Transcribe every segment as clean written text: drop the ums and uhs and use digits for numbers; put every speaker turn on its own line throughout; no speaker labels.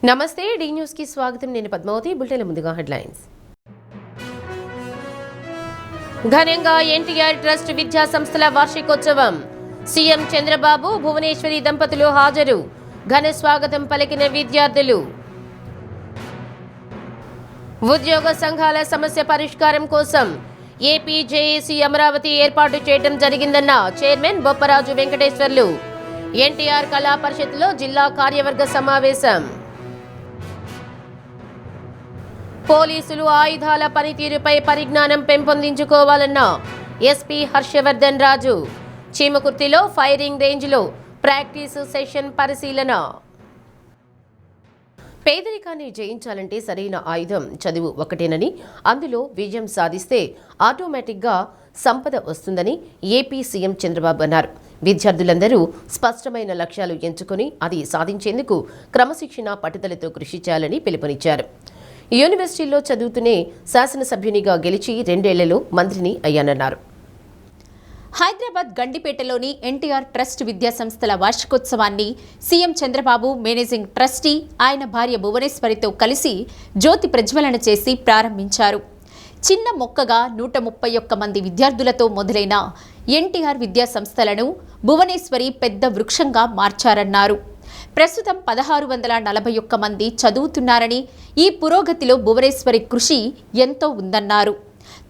నమస్తే D news కి స్వాగతం. నేను పద్మావతి. బులెటిన్ ముందుగా హెడ్లైన్స్. ఘనంగా ఎన్టీఆర్ ట్రస్ట్ విద్యా సంస్థల వార్షికోత్సవం. సీఎం చంద్రబాబు, భువనేశ్వరి దంపతులు హాజరు. ఘన స్వాగతం పలికిన విద్యార్థులు. ఉద్యోగ సంఘాల సమస్య పరిష్కారం కోసం ఏపీ జేఏసీ అమరావతి ఏర్పాటు చేయడం జరిగిందన్న చైర్మన్ బొప్పరాజు వెంకటేశ్వర్లు. ఎన్టీఆర్ కళా పరిషత్లో జిల్లా కార్యవర్గ సమావేశం. పోలీసులు ఆయుధాల పనితీరుపై పరిజ్ఞానం పెంపొందించుకోవాలన్న ఎస్పీ హర్షవర్ధన్ రాజు. చీమకుర్తిలో ఫైరింగ్ రేంజ్లో ప్రాక్టీసు సెషన్ పరిశీలన. పేదరికాన్ని జయించాలంటే సరైన ఆయుధం చదువు ఒకటేనని, అందులో విజయం సాధిస్తే ఆటోమేటిక్గా సంపద వస్తుందని ఏపీ సీఎం చంద్రబాబు అన్నారు. విద్యార్థులందరూ స్పష్టమైన లక్ష్యాలు ఎంచుకుని అది సాధించేందుకు క్రమశిక్షణ, పట్టుదలతో కృషి చేయాలని పిలుపునిచ్చారు. యూనివర్సిటీలో చదువుతూనే శాసనసభ్యునిగా గెలిచి 2 ఏళ్లలో మంత్రిని అయ్యానన్నారు.
హైదరాబాద్ గండిపేటలోని ఎన్టీఆర్ ట్రస్ట్ విద్యా సంస్థల వార్షికోత్సవాన్ని సీఎం చంద్రబాబు, మేనేజింగ్ ట్రస్టీ ఆయన భార్య భువనేశ్వరితో కలిసి జ్యోతి ప్రజ్వలన చేసి ప్రారంభించారు. చిన్న మొక్కగా 131 మంది విద్యార్థులతో మొదలైన ఎన్టీఆర్ విద్యా సంస్థలను భువనేశ్వరి పెద్ద వృక్షంగా మార్చారన్నారు. ప్రస్తుతం 1641 మంది చదువుతున్నారని, ఈ పురోగతిలో భువనేశ్వరి కృషి ఎంతో ఉందన్నారు.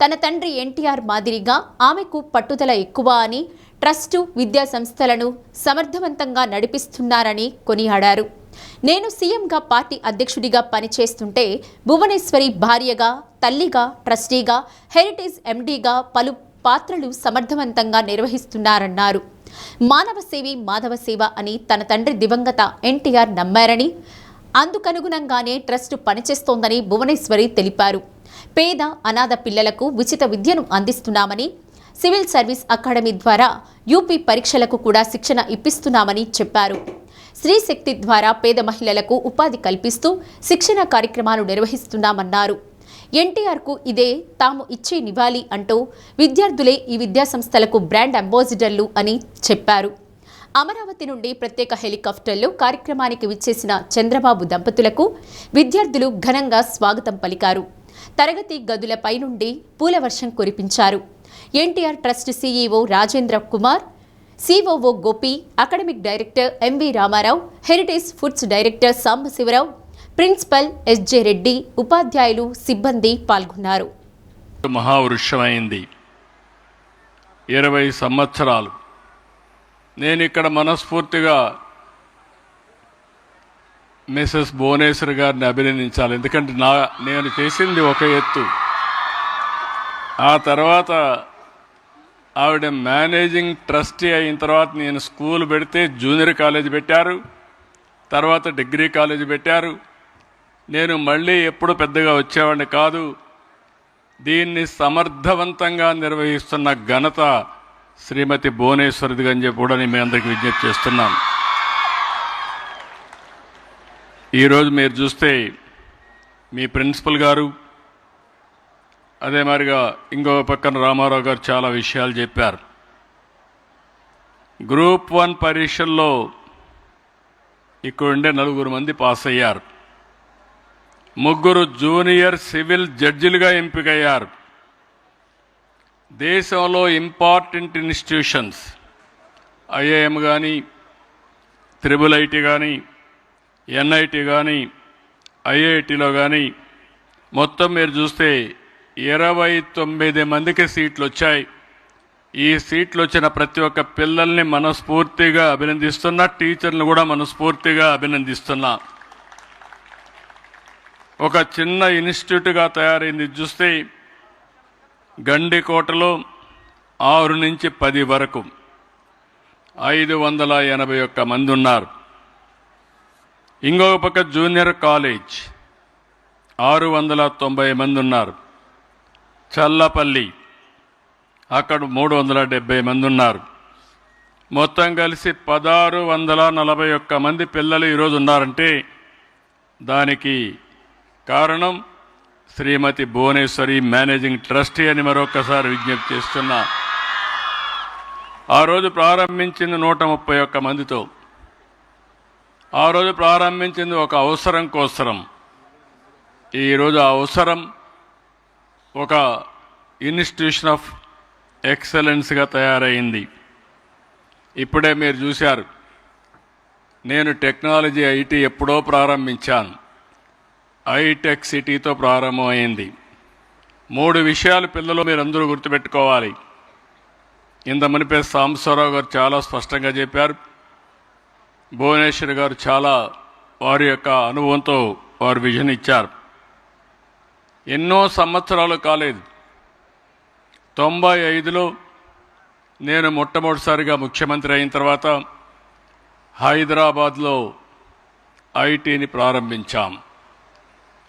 తన తండ్రి ఎన్టీఆర్ మాదిరిగా ఆమెకు పట్టుదల ఎక్కువ అని, ట్రస్టు విద్యా సంస్థలను సమర్థవంతంగా నడిపిస్తున్నారని కొనియాడారు. నేను సీఎంగా, పార్టీ అధ్యక్షుడిగా పనిచేస్తుంటే భువనేశ్వరి భార్యగా, తల్లిగా, ట్రస్టీగా, హెరిటేజ్ ఎండీగా పలు పాత్రలు సమర్థవంతంగా నిర్వహిస్తున్నారన్నారు. మానవ సేవి మాధవ సేవ అని తన తండ్రి దివంగత ఎన్టీఆర్ నమ్మారని, అందుకనుగుణంగానే ట్రస్ట్ పనిచేస్తోందని భువనేశ్వరి తెలిపారు. పేద అనాథ పిల్లలకు ఉచిత విద్యను అందిస్తున్నామని, సివిల్ సర్వీస్ అకాడమీ ద్వారా యూపీ పరీక్షలకు కూడా శిక్షణ ఇప్పిస్తున్నామని చెప్పారు. స్త్రీశక్తి ద్వారా పేద మహిళలకు ఉపాధి కల్పిస్తూ శిక్షణ కార్యక్రమాలు నిర్వహిస్తున్నామన్నారు. ఎన్టీఆర్కు ఇదే తాము ఇచ్చే నివాళి అంటూ విద్యార్థులే ఈ విద్యాసంస్థలకు బ్రాండ్ అంబాసిడర్లు అని చెప్పారు. అమరావతి నుండి ప్రత్యేక హెలికాప్టర్లో కార్యక్రమానికి విచ్చేసిన చంద్రబాబు దంపతులకు విద్యార్థులు ఘనంగా స్వాగతం పలికారు. తరగతి గదులపై నుండి పూలవర్షం కురిపించారు. NTR trust CEO Rajendra Kumar, COO Gopi, academic director M V Ramarao, Heritage Foods director Sambasivarao, principal S J Reddy, ఉపాధ్యాయులు, సిబ్బంది పాల్గొన్నారు.
మహావృక్షమైంది 20 సంవత్సరాలు. నేను ఇక్కడ మనస్ఫూర్తిగా మిసెస్ భువనేశ్వరి గారిని అభినందించాలి. ఎందుకంటే నేను చేసింది ఒక ఎత్తు. ఆ తర్వాత ఆవిడ మేనేజింగ్ ట్రస్టీ అయిన తర్వాత నేను స్కూల్ పెడితే జూనియర్ కాలేజ్ పెట్టారు, తర్వాత డిగ్రీ కాలేజ్ పెట్టారు. నేను మళ్ళీ ఎప్పుడు పెద్దగా వచ్చేవాడిని కాదు. దీన్ని సమర్థవంతంగా నిర్వహిస్తున్న ఘనత శ్రీమతి భువనేశ్వరిది అని చెప్పి కూడా నేను మీ అందరికీ విజ్ఞప్తి చేస్తున్నాను. ఈరోజు మీరు చూస్తే మీ ప్రిన్సిపల్ గారు, అదే మాదిరిగా ఇంకో పక్కన రామారావు గారు చాలా విషయాలు చెప్పారు. గ్రూప్ 1 పరీక్షల్లో ఇక్కడుండే 4 మంది పాస్ అయ్యారు. 3 జూనియర్ సివిల్ జడ్జిలుగా ఎంపికయ్యారు. దేశంలో ఇంపార్టెంట్ ఇన్స్టిట్యూషన్స్ ఐఐఎం కానీ, IIIT కానీ, NIT కానీ, IITలో కానీ మొత్తం మీరు చూస్తే 29 మందికి సీట్లు వచ్చాయి. ఈ సీట్లు వచ్చిన ప్రతి ఒక్క పిల్లల్ని మనస్ఫూర్తిగా అభినందిస్తున్నా, టీచర్లను కూడా మనస్ఫూర్తిగా అభినందిస్తున్నా. ఒక చిన్న ఇన్స్టిట్యూట్గా తయారైంది చూస్తే గండికోటలో 6 నుంచి 10 వరకు 581 మంది ఉన్నారు. ఇంకొక పక్క జూనియర్ కాలేజ్ 690 మంది ఉన్నారు. చల్లపల్లి అక్కడ 370 మంది ఉన్నారు. మొత్తం కలిసి 1641 మంది పిల్లలు ఈరోజు ఉన్నారంటే దానికి కారణం శ్రీమతి భువనేశ్వరి, మేనేజింగ్ ట్రస్టీ అని మరొకసారి విజ్ఞప్తి చేస్తున్నా. ఆ రోజు ప్రారంభించింది 131 మందితో. ఆ రోజు ప్రారంభించింది ఒక అవసరం కోసరం. ఈరోజు ఆ అవసరం ఒక ఇన్స్టిట్యూషన్ ఆఫ్ ఎక్సలెన్స్గా తయారైంది. ఇప్పుడే మీరు చూశారు, నేను టెక్నాలజీ ఐటీ ఎప్పుడో ప్రారంభించాను. ఐటెక్ సిటీతో ప్రారంభమైంది. 3 విషయాలు పిల్లలు మీరందరూ గుర్తుపెట్టుకోవాలి. ఇంత మునిపే సాంబశివరావు గారు చాలా స్పష్టంగా చెప్పారు. భువనేశ్వర్ గారు చాలా వారి యొక్క అనుభవంతో వారు విజన్ ఇచ్చారు. ఎన్నో సంవత్సరాలు కాలేదు, 95లో నేను మొట్టమొదటిసారిగా ముఖ్యమంత్రి అయిన తర్వాత హైదరాబాద్లో ఐటీని ప్రారంభించాం.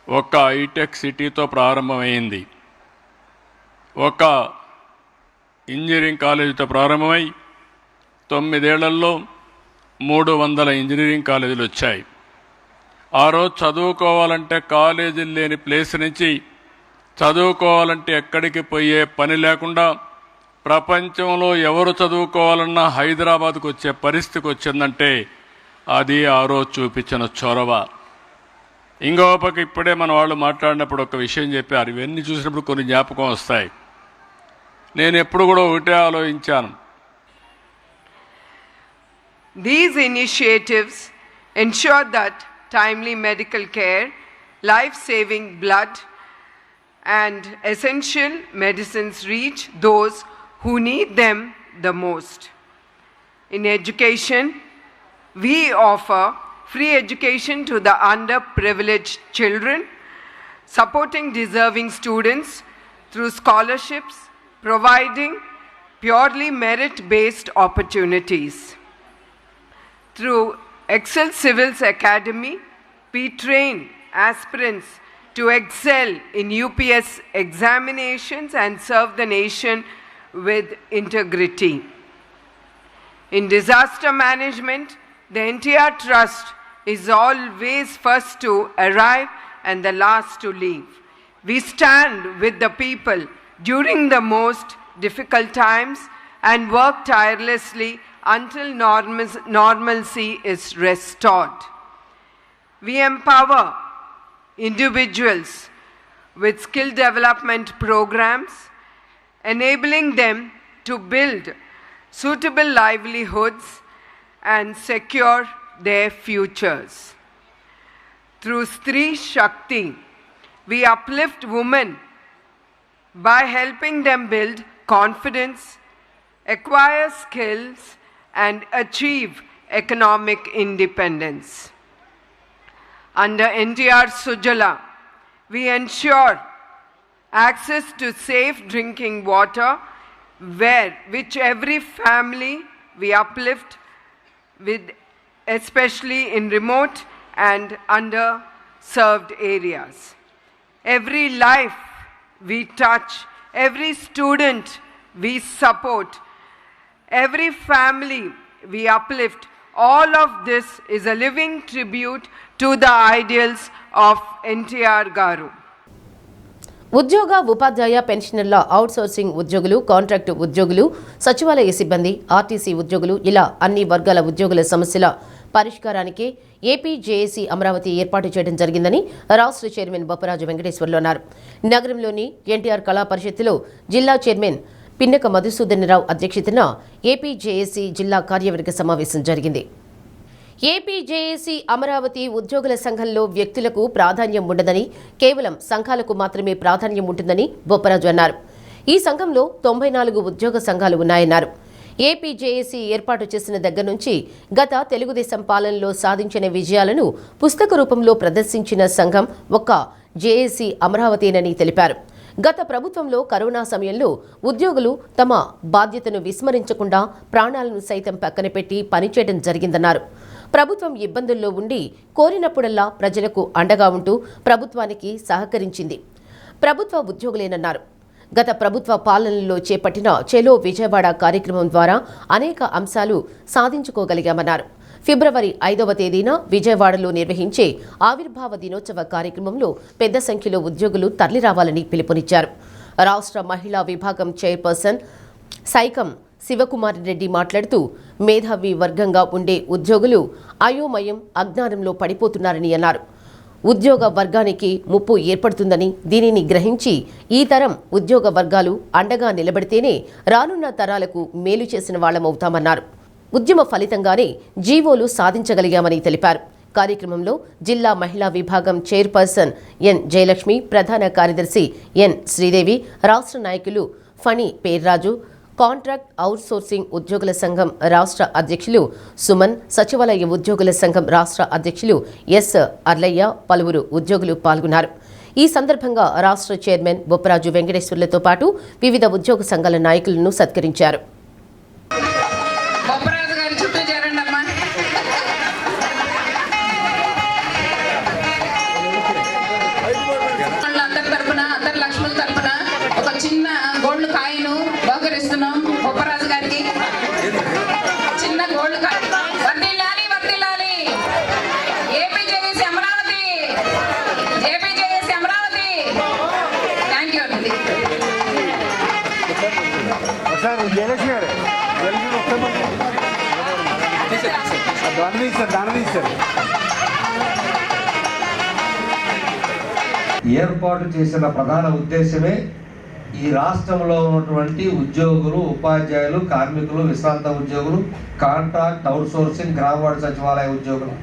ఒక ఐటెక్ సిటీతో ప్రారంభమైంది. ఒక ఇంజనీరింగ్ కాలేజీతో ప్రారంభమై 9 ఏళ్లలో 300 ఇంజనీరింగ్ కాలేజీలు వచ్చాయి. ఆ రోజు చదువుకోవాలంటే కాలేజీలు లేని ప్లేస్ నుంచి చదువుకోవాలంటే ఎక్కడికి పోయే పని లేకుండా ప్రపంచంలో ఎవరు చదువుకోవాలన్నా హైదరాబాద్కు వచ్చే పరిస్థితికి వచ్చిందంటే అది ఆ రోజు చూపించిన చొరవ. ఇంకో పక్క ఇప్పుడే మన వాళ్ళు మాట్లాడినప్పుడు ఒక విషయం చెప్పారు. ఇవన్నీ చూసినప్పుడు కొన్ని జ్ఞాపకం వస్తాయి. నేను ఎప్పుడు కూడా ఒకటే ఆలోచించాను.
These initiatives ensure that timely medical care, life-saving blood, and essential medicines reach those who need them the most. In education, we offer free education to the underprivileged children, supporting deserving students through scholarships, providing purely merit-based opportunities. Through Excel Civils Academy, we train aspirants to excel in UPS examinations and serve the nation with integrity. In disaster management, the NTR Trust is always first to arrive and the last to leave. We stand with the people during the most difficult times and work tirelessly until normalcy is restored. We empower individuals with skill development programs, enabling them to build suitable livelihoods and secure their futures. Through Stree Shakti, we uplift women by helping them build confidence, acquire skills, and achieve economic independence. Under NTR Sujala, we ensure access to safe drinking water, which every family we uplift with, especially in remote and underserved areas. Every life we touch, every student we support, every family we uplift, all of this is a living tribute to the ideals of NTR Garu.
ఉద్యోగ ఉపాధ్యాయ పెన్షనర్ల outsourcing ఉద్యోగులు, contract ఉద్యోగులు, సచివాలయ సిబ్బంది, RTC ఉద్యోగులు ఇలా అన్ని వర్గాల ఉద్యోగుల సమస్యల పరిష్కారానికి ఏపీ జేఏసీ అమరావతి ఏర్పాటు చేయడం జరిగిందని రాష్ట్ర చైర్మన్ బొప్పరాజు వెంకటేశ్వర్లు అన్నారు. నగరంలోని ఎన్టీఆర్ కళా పరిషత్తులో జిల్లా చైర్మన్ పిన్నక మధుసూదనరావు అధ్యక్షతన ఏపీ జేఏసీ జిల్లా కార్యవర్గ సమావేశం జరిగింది. ఏపీ జేఏసీ అమరావతి ఉద్యోగుల సంఘంలో వ్యక్తులకు ప్రాధాన్యం ఉండదని, కేవలం సంఘాలకు మాత్రమే ప్రాధాన్యం ఉంటుందని బొప్పరాజు అన్నారు. ఈ సంఘంలో 94 ఉద్యోగ సంఘాలు ఉన్నాయన్నారు. ఏపీ జేఏసీ ఏర్పాటు చేసిన దగ్గర నుంచి గత తెలుగుదేశం పాలనలో సాధించిన విజయాలను పుస్తక రూపంలో ప్రదర్శించిన సంఘం ఒక్క జేఏసీ అమరావతేనని తెలిపారు. గత ప్రభుత్వంలో కరోనా సమయంలో ఉద్యోగులు తమ బాధ్యతను విస్మరించకుండా ప్రాణాలను సైతం పక్కన పెట్టి పనిచేయడం జరిగిందన్నారు. ప్రభుత్వం ఇబ్బందుల్లో ఉండి కోరినప్పుడల్లా ప్రజలకు అండగా ఉంటూ ప్రభుత్వానికి సహకరించింది ప్రభుత్వ ఉద్యోగులేనన్నారు. గత ప్రభుత్వ పాలనలో చేపట్టిన చెలో విజయవాడ కార్యక్రమం ద్వారా అనేక అంశాలు సాధించుకోగలిగామన్నారు. ఫిబ్రవరి 5వ తేదీన విజయవాడలో నిర్వహించే ఆవిర్భావ దినోత్సవ కార్యక్రమంలో పెద్ద సంఖ్యలో ఉద్యోగులు తరలిరావాలని పిలుపునిచ్చారు. రాష్ట్ర మహిళా విభాగం చైర్పర్సన్ సైకం శివకుమార్ రెడ్డి మాట్లాడుతూ మేధావి వర్గంగా ఉండే ఉద్యోగులు అయోమయం అజ్ఞానంలో పడిపోతున్నారని అన్నారు. ఉద్యోగ వర్గానికి ముప్పు ఏర్పడుతుందని దీనిని గ్రహించి ఈ తరం ఉద్యోగ వర్గాలు అండగా నిలబడితేనే రానున్న తరాలకు మేలు చేసిన వాళ్లమవుతామన్నారు. ఉద్యమ ఫలితంగానే జీవోలు సాధించగలిగామని తెలిపారు. కార్యక్రమంలో జిల్లా మహిళా విభాగం చైర్పర్సన్ ఎన్ జయలక్ష్మి, ప్రధాన కార్యదర్శి ఎన్ శ్రీదేవి, రాష్ట్ర నాయకులు ఫణి పేర్రాజు, కాంట్రాక్ట్ అవుట్సోర్సింగ్ ఉద్యోగుల సంఘం రాష్ట్ర అధ్యక్షులు సుమన్, సచివాలయ ఉద్యోగుల సంఘం రాష్ట్ర అధ్యక్షులు ఎస్ అర్లయ్య, పలువురు ఉద్యోగులు పాల్గొన్నారు. ఈ సందర్భంగా రాష్ట్ర చైర్మన్ బొప్పరాజు వెంకటేశ్వర్లతో పాటు వివిధ ఉద్యోగ సంఘాల నాయకులను సత్కరించారు.
ఏర్పాటు చేసిన ప్రధాన ఉద్దేశమే ఈ రాష్ట్రంలో ఉన్నటువంటి ఉద్యోగులు, ఉపాధ్యాయులు, కార్మికులు, విశ్రాంత ఉద్యోగులు, కాంట్రాక్ట్ అవుట్సోర్సింగ్, గ్రామవార్డు సచివాలయ ఉద్యోగులు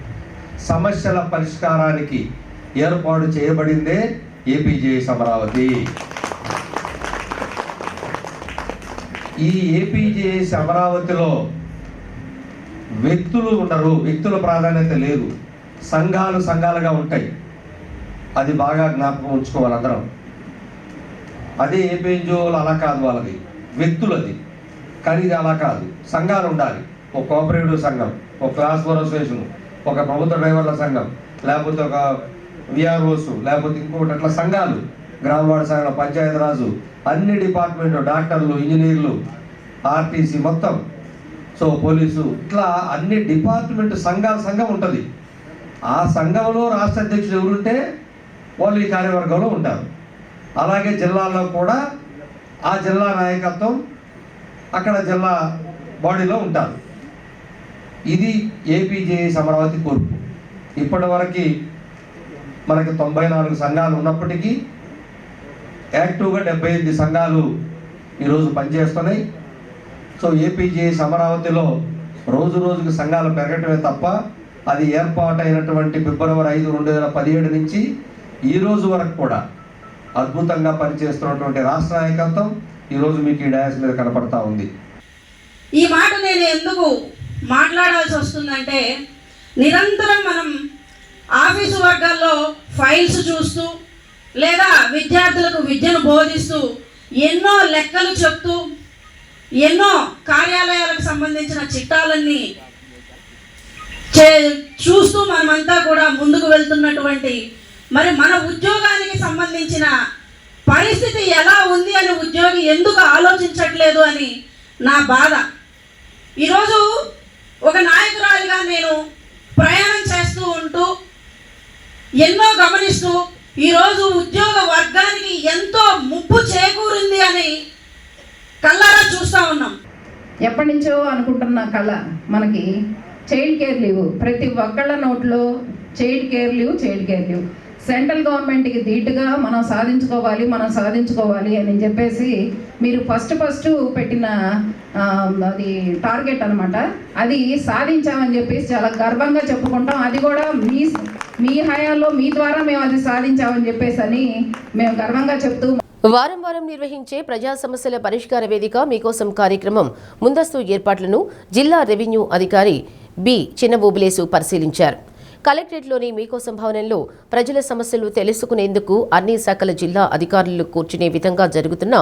సమస్యల పరిష్కారానికి ఏర్పాటు చేయబడిందే ఏపీజేఎస్ అమరావతి. ఈ ఏపీజేఎస్ అమరావతిలో వ్యక్తులు ఉండరు, వ్యక్తుల ప్రాధాన్యత లేదు, సంఘాలు సంఘాలుగా ఉంటాయి. అది బాగా జ్ఞాపకం ఉంచుకోవాలి అందరం. అదే ఏపీఎన్జిఓలు అలా కాదు, వాళ్ళది వ్యక్తులది. కానీ ఇది అలా కాదు, సంఘాలు ఉండాలి. ఒక కోఆపరేటివ్ సంఘం, ఒక క్లాస్ 4 అసోసియేషన్, ఒక ప్రభుత్వ డ్రైవర్ల సంఘం, లేకపోతే ఒక విఆర్ఓస్, లేకపోతే ఇంకొకటి అట్లా సంఘాలు, గ్రామవార్డు సంఘం, పంచాయతీరాజు, అన్ని డిపార్ట్మెంట్లు, డాక్టర్లు, ఇంజనీర్లు, ఆర్టీసీ మొత్తం, సో పోలీసు, ఇట్లా అన్ని డిపార్ట్మెంట్ సంఘం ఉంటుంది. ఆ సంఘంలో రాష్ట్ర అధ్యక్షుడు ఎవరుంటే వాళ్ళు ఈ కార్యవర్గంలో ఉంటారు. అలాగే జిల్లాలో కూడా ఆ జిల్లా నాయకత్వం అక్కడ జిల్లా బాడీలో ఉంటారు. ఇది ఏపీజేఎస్ అమరావతి కూర్పు. ఇప్పటి వరకు మనకి 94 సంఘాలు ఉన్నప్పటికీ యాక్టివ్గా 78 సంఘాలు ఈరోజు పనిచేస్తున్నాయి. సో ఏపీజేఎస్ అమరావతిలో రోజు రోజుకి సంఘాలు పెరగటమే తప్ప అది ఏర్పాటైనటువంటి ఫిబ్రవరి 5, 2017 నుంచి ఈ రోజు వరకు కూడా అద్భుతంగా పనిచేస్తున్నటువంటి రాష్ట్ర నాయకత్వం ఈరోజు మీకు ఈ డయాస్ మీద కనపడతా ఉంది.
ఈ మాట నేను ఎందుకు మాట్లాడాల్సి వస్తుందంటే, నిరంతరం మనం ఆఫీసు వర్గాల్లో ఫైల్స్ చూస్తూ లేదా విద్యార్థులకు విద్యను బోధిస్తూ ఎన్నో లెక్కలు చెప్తూ ఎన్నో కార్యాలయాలకు సంబంధించిన చిట్టాలన్నీ చూస్తూ మనమంతా కూడా ముందుకు వెళ్తున్నటువంటి, మరి మన ఉద్యోగానికి సంబంధించిన పరిస్థితి ఎలా ఉంది అని ఉద్యోగి ఎందుకు ఆలోచించట్లేదు అని నా బాధ. ఈరోజు ఒక నాయకురాలిగా నేను ప్రయాణం చేస్తూ ఉంటూ ఎన్నో గమనిస్తూ ఈరోజు ఉద్యోగ వర్గానికి ఎంతో ముప్పు చేకూరింది అని కళ్ళారా చూస్తూ ఉన్నాం.
ఎప్పటి నుంచో అనుకుంటున్న కళ మనకి చైల్డ్ కేర్ లీవ్. ప్రతి ఒక్కళ్ళ నోట్లో చైల్డ్ కేర్ లీవ్ సెంట్రల్ గవర్నమెంట్కి ధీటుగా మనం సాధించుకోవాలి అని చెప్పేసి మీరు ఫస్ట్ పెట్టిన అది టార్గెట్ అనమాట. అది సాధించామని చెప్పేసి చాలా గర్వంగా చెప్పుకుంటాం. అది కూడా మీ హయాంలో మీ ద్వారా మేము అది సాధించామని చెప్పేసి అని మేము గర్వంగా చెప్తూ
వారం నిర్వహించే ప్రజా సమస్యల పరిష్కార వేదిక మీకోసం కార్యక్రమం ముందస్తు ఏర్పాట్లను జిల్లా రెవెన్యూ అధికారి బి చిన్నబోబులేసు పరిశీలించారు. కలెక్టరేట్లోని మీకోసం భవనంలో ప్రజల సమస్యలు తెలుసుకునేందుకు అన్ని శాఖల జిల్లా అధికారులు కూర్చునే విధంగా జరుగుతున్న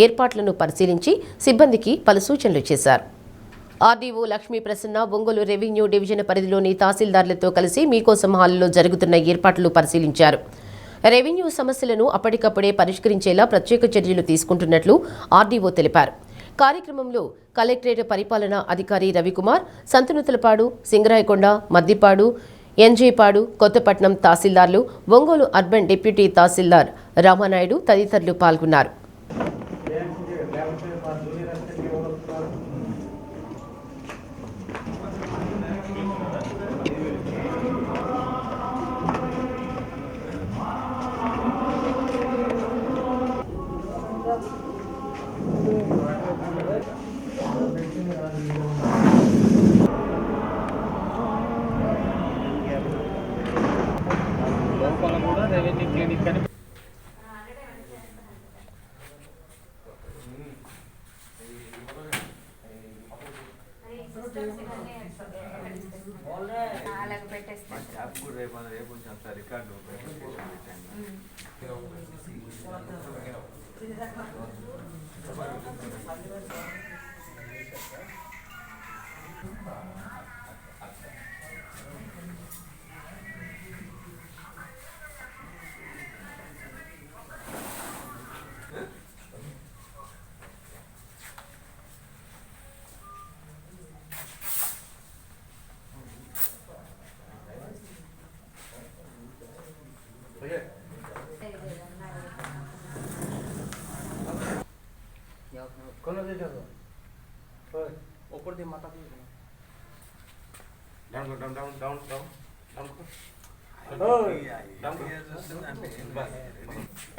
ఏర్పాట్లను పరిశీలించి సిబ్బందికి పలు సూచనలు చేశారు. RDO Lakshmi Prasanna Ongole revenue division పరిధిలోని తహసీల్దార్లతో కలిసి మీకోసం హాల్లో జరుగుతున్న ఏర్పాట్లు పరిశీలించారు. రెవెన్యూ సమస్యలను అప్పటికప్పుడే పరిష్కరించేలా ప్రత్యేక చర్యలు తీసుకుంటున్నట్లు ఆర్డీఓ తెలిపారు. కార్యక్రమంలో కలెక్టరేట్ పరిపాలనా అధికారి రవికుమార్, సంతనూతలపాడు, సింగరాయకొండ, మద్దిపాడు, ఎన్జేపాడు, కొత్తపట్నం తహసీల్దార్లు, ఒంగోలు అర్బన్ డిప్యూటీ తహసీల్దార్ రామానాయుడు తదితరులు పాల్గొన్నారు.
అలాగ పెట్టేస్తాను.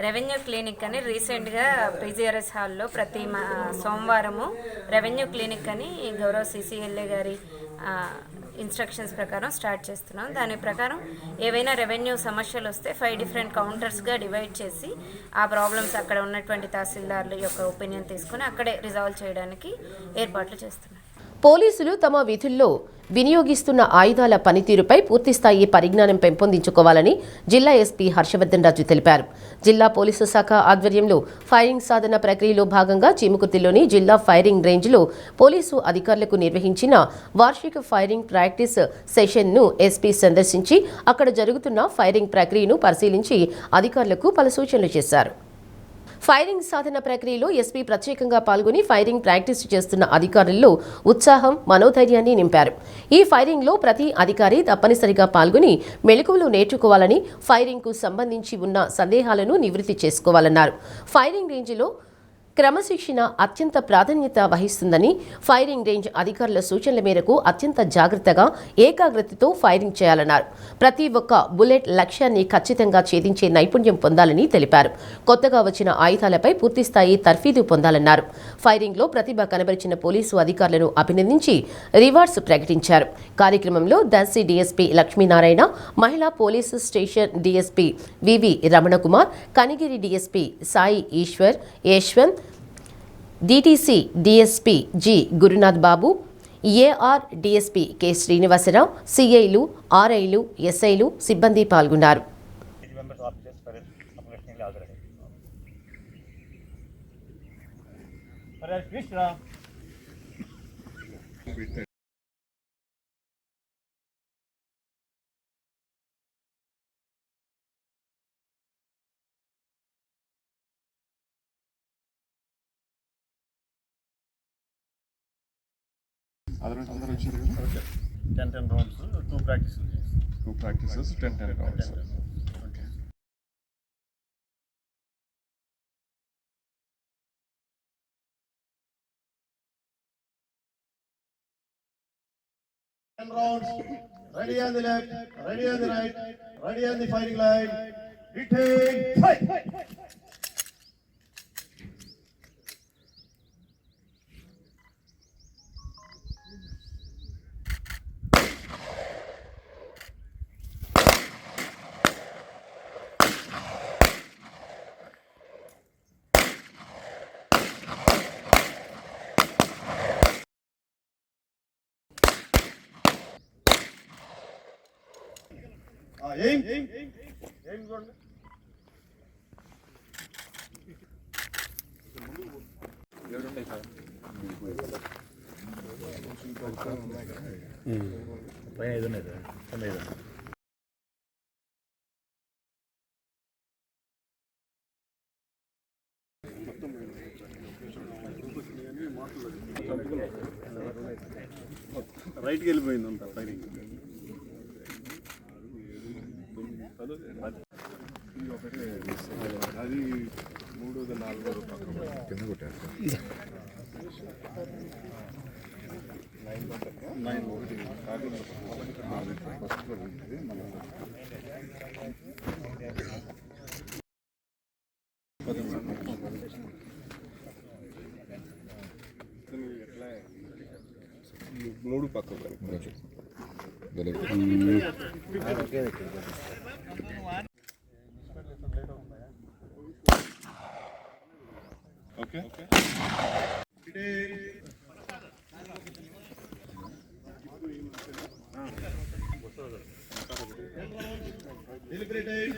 రెవెన్యూ క్లినిక్ అని రీసెంట్గా పీజీఆర్ఎస్ హాల్లో ప్రతి సోమవారము రెవెన్యూ క్లినిక్ అని గౌరవ సిసిఎల్ఏ గారి ఇన్స్ట్రక్షన్స్ ప్రకారం స్టార్ట్ చేస్తున్నాం. దాని ప్రకారం ఏవైనా రెవెన్యూ సమస్యలు వస్తే 5 డిఫరెంట్ కౌంటర్స్గా డివైడ్ చేసి ఆ ప్రాబ్లమ్స్ అక్కడ ఉన్నటువంటి తహసీల్దార్ల యొక్క ఒపీనియన్ తీసుకుని అక్కడే రిజాల్వ్ చేయడానికి ఏర్పాట్లు చేస్తున్నాం.
పోలీసులు తమ విధుల్లో వినియోగిస్తున్న ఆయుధాల పనితీరుపై పూర్తిస్థాయి పరిజ్ఞానం పెంపొందించుకోవాలని జిల్లా ఎస్పీ హర్షవర్ధన్ రాజు తెలిపారు. జిల్లా పోలీసు శాఖ ఆధ్వర్యంలో ఫైరింగ్ సాధన ప్రక్రియలో భాగంగా చీముకుర్తిలోని జిల్లా ఫైరింగ్ రేంజ్లో పోలీసు అధికారులకు నిర్వహించిన వార్షిక ఫైరింగ్ ప్రాక్టీస్ సెషన్ను ఎస్పీ సందర్శించి అక్కడ జరుగుతున్న ఫైరింగ్ ప్రక్రియను పరిశీలించి అధికారులకు పలు సూచనలు చేశారు. ఫైరింగ్ సాధన ప్రక్రియలో ఎస్పీ ప్రత్యేకంగా పాల్గొని ఫైరింగ్ ప్రాక్టీస్ చేస్తున్న అధికారుల్లో ఉత్సాహం, మనోధైర్యాన్ని నింపారు. ఈ ఫైరింగ్లో ప్రతి అధికారి తప్పనిసరిగా పాల్గొని మెళకువలు నేర్చుకోవాలని, ఫైరింగ్కు సంబంధించి ఉన్న సందేహాలను నివృత్తి చేసుకోవాలన్నారు. ఫైరింగ్ రేంజ్లో క్రమశిక్షణ అత్యంత ప్రాధాన్యత వహిస్తుందని, ఫైరింగ్ రేంజ్ అధికారుల సూచనల మేరకు అత్యంత జాగ్రత్తగా, ఏకాగ్రతతో ఫైరింగ్ చేయాలన్నారు. ప్రతి ఒక్క బుల్లెట్ లక్ష్యాన్ని ఖచ్చితంగా ఛేదించే నైపుణ్యం పొందాలని తెలిపారు. కొత్తగా వచ్చిన ఆయుధాలపై పూర్తిస్థాయి తర్ఫీదు పొందాలన్నారు. ఫైరింగ్లో ప్రతిభ కనబరిచిన పోలీసు అధికారులను అభినందించి రివార్డ్స్ ప్రకటించారు. కార్యక్రమంలో దర్శి డీఎస్పీ లక్ష్మీనారాయణ, మహిళా police station DSP VV Ramanakumar, Kanigiri DSP Sai Eshwar, Yashwant, DTC DSP G Gurunath Babu, AR DSP K Srinivasarao, సిఐలు, ఆర్ఐలు, ఎస్ఐలు, సిబ్బంది పాల్గొన్నారు.
అందరూ వచ్చారు. 10 rounds, 2 practices, 10 rounds. Okay.
Rounds, ready on the left, ready on the right, ready on the firing line. Retake, fight! Aim. రైట్కి వెళ్ళిపోయిందంట firing. అది 3-4 కింద కొట్టారు. 3 పక్కన ఓకే. Deliberated.